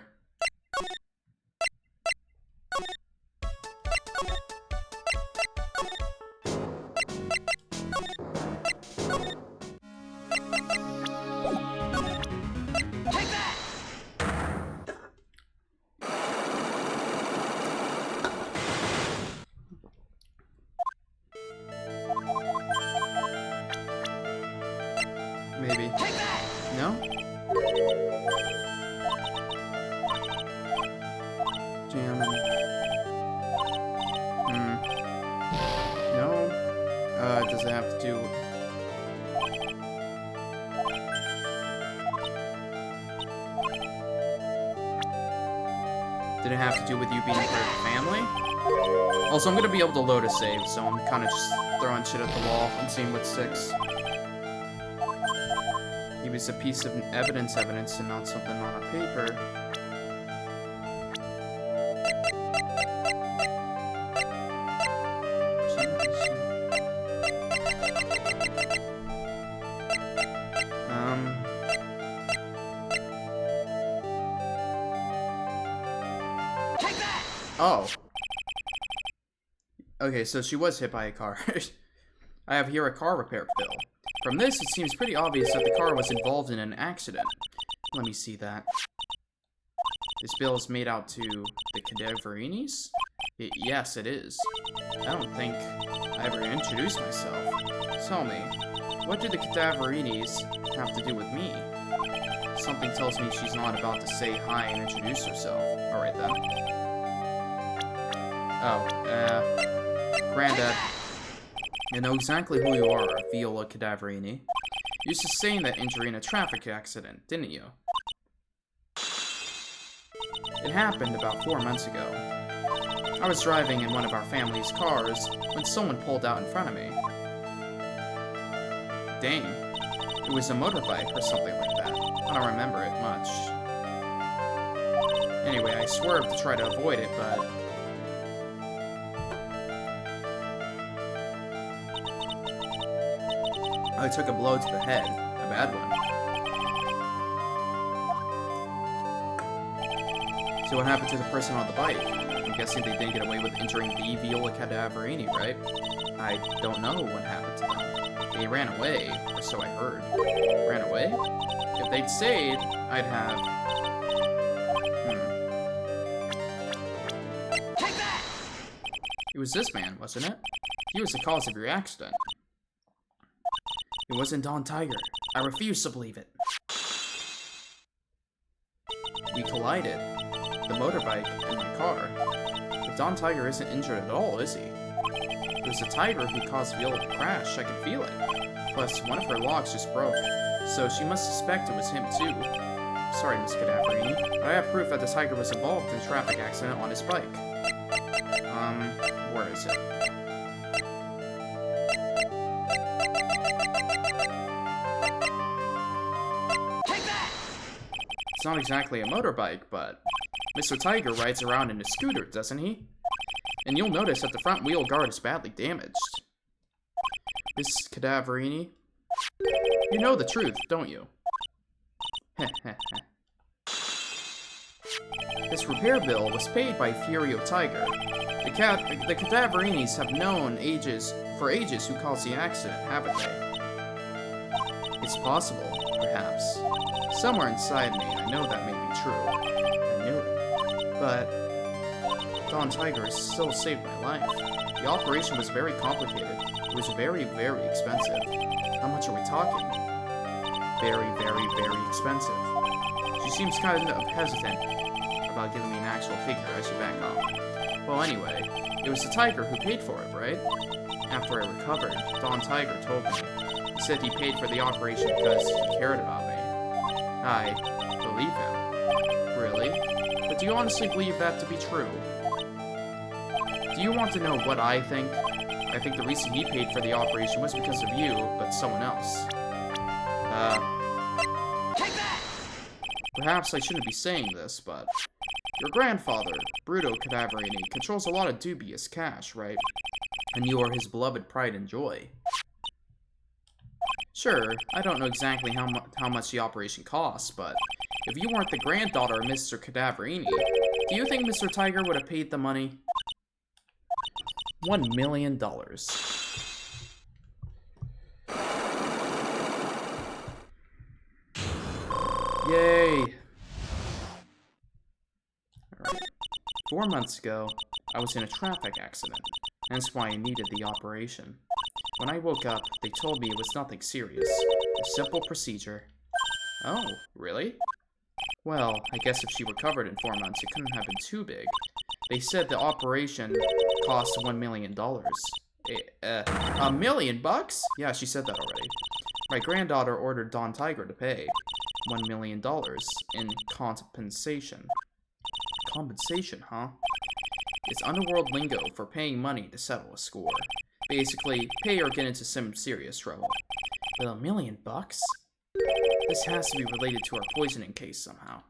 Maybe. No? Jamming. No? Does it have to do... Did it have to do with you being part of the family? Also, I'm gonna be able to load a save, so I'm kind of just throwing shit at the wall and seeing what sticks. Maybe it's a piece of evidence and not something on a paper. Oh. Okay, so she was hit by a car. I have here a car repair bill. From this, it seems pretty obvious that the car was involved in an accident. Let me see that. This bill is made out to the Cadaverinis? Yes, it is. I don't think I ever introduced myself. Tell me, what do the Cadaverinis have to do with me? Something tells me she's not about to say hi and introduce herself. Alright then. Oh, Granddad. You know exactly who you are, Viola Cadaverini. You sustained that injury in a traffic accident, didn't you? It happened about 4 months ago. I was driving in one of our family's cars when someone pulled out in front of me. Dang. It was a motorbike or something like that. I don't remember it much. Anyway, I swerved to try to avoid it, but... I took a blow to the head. A bad one. So what happened to the person on the bike? I'm guessing they didn't get away with injuring the Viola Cadaverini, right? I don't know what happened to them. They ran away, or so I heard. Ran away? If they'd stayed, I'd have... Take that! It was this man, wasn't it? He was the cause of your accident. It wasn't Don Tiger. I refuse to believe it. We collided. The motorbike and my car. But Don Tiger isn't injured at all, is he? It was the tiger who caused Viola to crash. I could feel it. Plus, one of her locks just broke. So she must suspect it was him too. Sorry, Miss Cadaverini, but I have proof that the tiger was involved in a traffic accident on his bike. Where is it? It's not exactly a motorbike, but Mr. Tiger rides around in a scooter, doesn't he? And you'll notice that the front wheel guard is badly damaged. Miss Cadaverini, you know the truth, don't you? This repair bill was paid by Furio Tiger. The Cadaverinis have known for ages who caused the accident, haven't they? It's possible, perhaps. Somewhere inside me, I know that may be true. I knew it. But Don Tiger still saved my life. The operation was very complicated. It was very, very expensive. How much are we talking? Very, very, very expensive. She seems kind of hesitant about giving me an actual figure. I should back off. Well, anyway, it was the Tiger who paid for it, right? After I recovered, Don Tiger told me. He said he paid for the operation because he cared about me. I believe him. Really? But do you honestly believe that to be true? Do you want to know what I think? I think the reason he paid for the operation was because of you, but someone else. Take that! Perhaps I shouldn't be saying this, but your grandfather, Bruto Cadaverini, controls a lot of dubious cash, right? And you are his beloved pride and joy. Sure, I don't know exactly how much the operation costs, but if you weren't the granddaughter of Mr. Cadaverini, do you think Mr. Tiger would have paid the money? $1 million. Yay! Alright. 4 months ago, I was in a traffic accident. That's why I needed the operation. When I woke up, they told me it was nothing serious. A simple procedure. Oh, really? Well, I guess if she recovered in 4 months, it couldn't have been too big. They said the operation cost $1 million. $1 million bucks? Yeah, she said that already. My granddaughter ordered Don Tiger to pay $1 million in compensation. Compensation, huh? It's underworld lingo for paying money to settle a score. Basically, pay or get into some serious trouble. But $1 million bucks? This has to be related to our poisoning case somehow.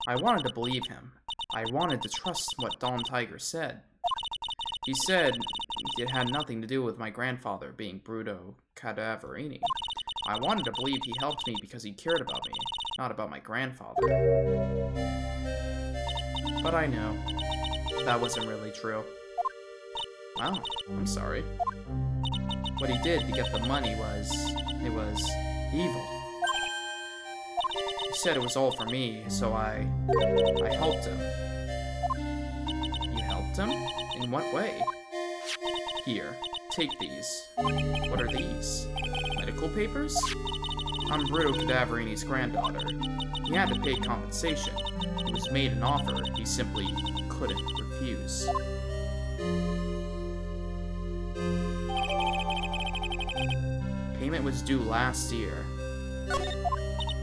I wanted to believe him. I wanted to trust what Don Tiger said. He said it had nothing to do with my grandfather being Bruto Cadaverini. I wanted to believe he helped me because he cared about me, not about my grandfather. But I know. That wasn't really true. Wow, I'm sorry. What he did to get the money was evil. He said it was all for me, so I helped him. You helped him? In what way? Here, take these. What are these? Medical papers? I'm Bruto Cadaverini's granddaughter. He had to pay compensation. He was made an offer he simply couldn't refuse. Payment was due last year.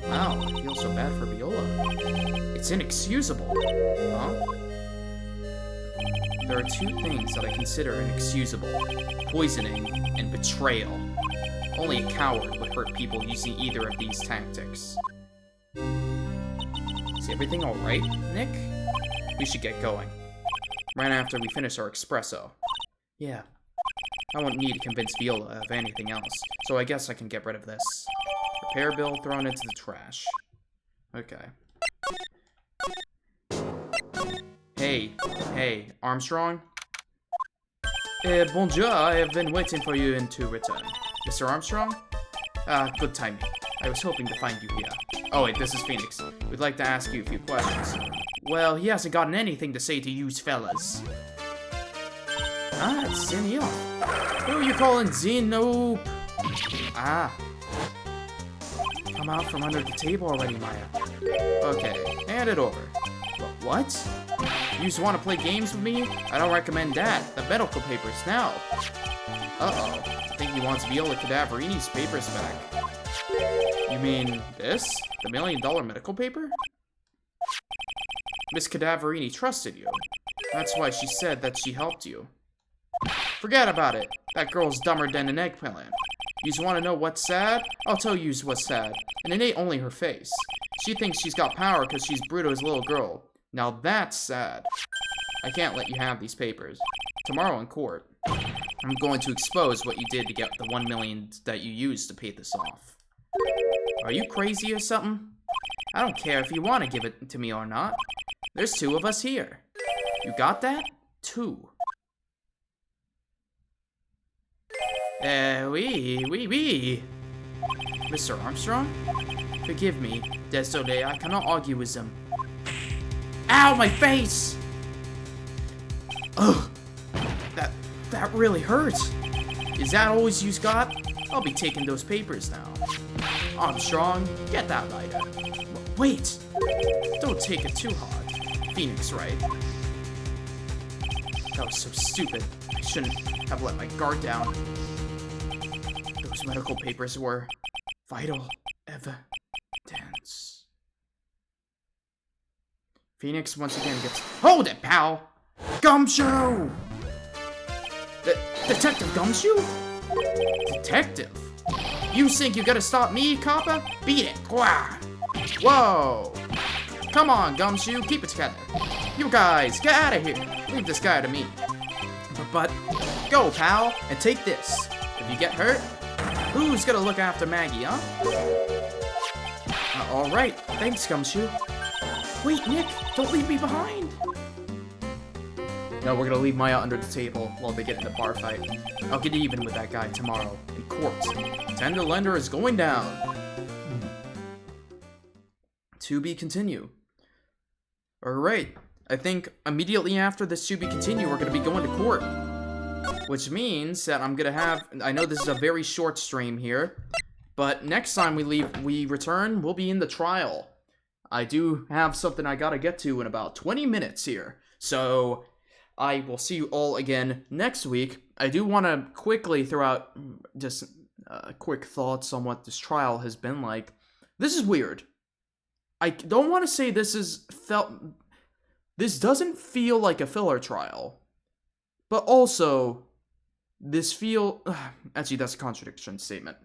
Wow, I feel so bad for Viola. It's inexcusable. Huh? There are two things that I consider inexcusable. Poisoning and betrayal. Only a coward would hurt people using either of these tactics. Is everything alright, Nick? We should get going. Right after we finish our espresso. Yeah. I won't need to convince Viola of anything else, so I guess I can get rid of this. Repair bill thrown into the trash. Okay. Hey, Armstrong? Bonjour, I have been waiting for you to return. Mr. Armstrong? Good timing. I was hoping to find you here. Oh wait, this is Phoenix. We'd like to ask you a few questions. Well, he hasn't gotten anything to say to yous fellas. Ah, it's Senor. Who are you calling Zeno? Ah. Come out from under the table already, Maya. Okay, hand it over. What? You just want to play games with me? I don't recommend that. The medical papers now. Uh-oh. I think he wants Viola Cadaverini's papers back. You mean this? The $1 million medical paper? Miss Cadaverini trusted you. That's why she said that she helped you. Forget about it. That girl's dumber than an eggplant. Yous want to know what's sad? I'll tell yous what's sad. And it ain't only her face. She thinks she's got power because she's Bruto's little girl. Now that's sad. I can't let you have these papers. Tomorrow in court, I'm going to expose what you did to get the $1 million that you used to pay this off. Are you crazy or something? I don't care if you want to give it to me or not. There's 2 of us here. You got that? 2. Oui. Mr. Armstrong? Forgive me, désolé, I cannot argue with him. Ow, my face! Ugh! That really hurts. Is that all you got? I'll be taking those papers now. Armstrong, get that lighter. Wait! Don't take it too hard. Phoenix Wright. That was so stupid. I shouldn't have let my guard down. Those medical papers were vital evidence. Phoenix once again gets— Hold it, pal! Gumshoe! Detective Gumshoe? Detective? You think you gotta stop me, copper? Beat it! Gwah! Whoa! Come on, Gumshoe, keep it together. You guys, get out of here. Leave this guy to me. But go, pal, and take this. If you get hurt, who's gonna look after Maggie, huh? Alright, thanks, Gumshoe. Wait, Nick, don't leave me behind. No, we're gonna leave Maya under the table while they get in a bar fight. I'll get even with that guy tomorrow in court. Tender lender is going down. To be continued. Alright, I think immediately after this to be continued, we're gonna be going to court. Which means that I'm gonna have— I know this is a very short stream here, but next time we return, we'll be in the trial. I do have something I gotta get to in about 20 minutes here. So I will see you all again next week. I do want to quickly throw out just quick thoughts on what this trial has been like. This is weird. I don't want to say this doesn't feel like a filler trial. But also, actually, that's a contradiction statement.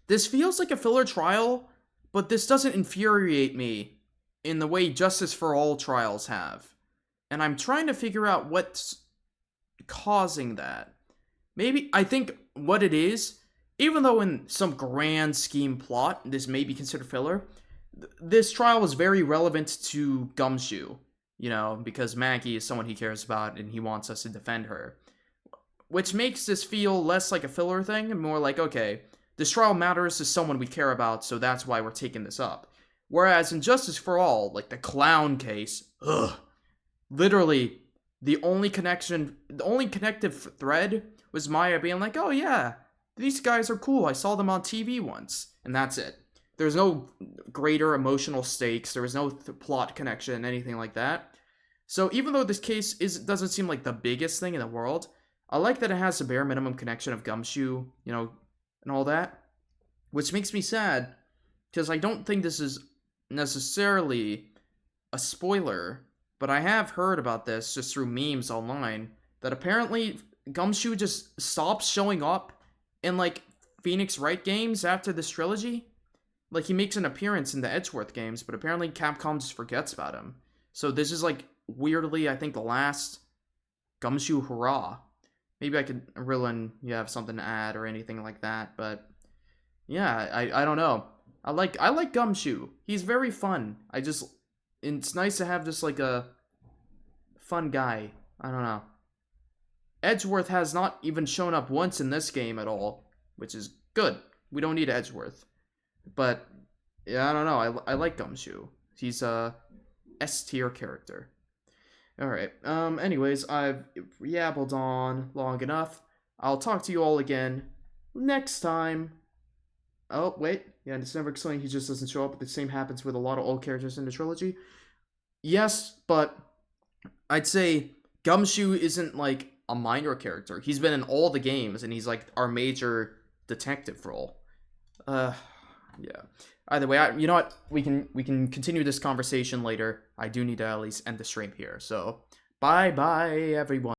This feels like a filler trial, but this doesn't infuriate me in the way Justice for All trials have. And I'm trying to figure out what's causing that. Maybe, I think what it is, even though in some grand scheme plot, this may be considered filler, this trial was very relevant to Gumshoe. you know, because Maggie is someone he cares about and he wants us to defend her. Which makes this feel less like a filler thing and more like, okay, this trial matters to someone we care about, so that's why we're taking this up. Whereas in Justice for All, like the clown case, literally the only connective thread was Maya being like, oh yeah, these guys are cool, I saw them on TV once, and that's it. There's no greater emotional stakes, there was no plot connection, anything like that. So even though this case doesn't seem like the biggest thing in the world, I like that it has the bare minimum connection of Gumshoe, you know, and all that. Which makes me sad, because I don't think this is necessarily a spoiler, but I have heard about this just through memes online, that apparently Gumshoe just stops showing up in, like, Phoenix Wright games after this trilogy. Like, he makes an appearance in the Edgeworth games, but apparently Capcom just forgets about him. So this is, like, weirdly, I think, the last Gumshoe hurrah. Maybe I could, Rillin, you have something to add or anything like that, but yeah, I don't know. I like Gumshoe. He's very fun. It's nice to have just like a fun guy. I don't know. Edgeworth has not even shown up once in this game at all, which is good. We don't need Edgeworth. But yeah, I don't know. I like Gumshoe. He's a S tier character. Alright, anyways, I've yabbled on long enough. I'll talk to you all again next time. Oh, wait. Yeah, it's never explained he just doesn't show up, but the same happens with a lot of old characters in the trilogy. Yes, but I'd say Gumshoe isn't, like, a minor character. He's been in all the games, and he's, like, our major detective role. Yeah. Either way, you know what? We can continue this conversation later. I do need to at least end the stream here. So, bye-bye, everyone.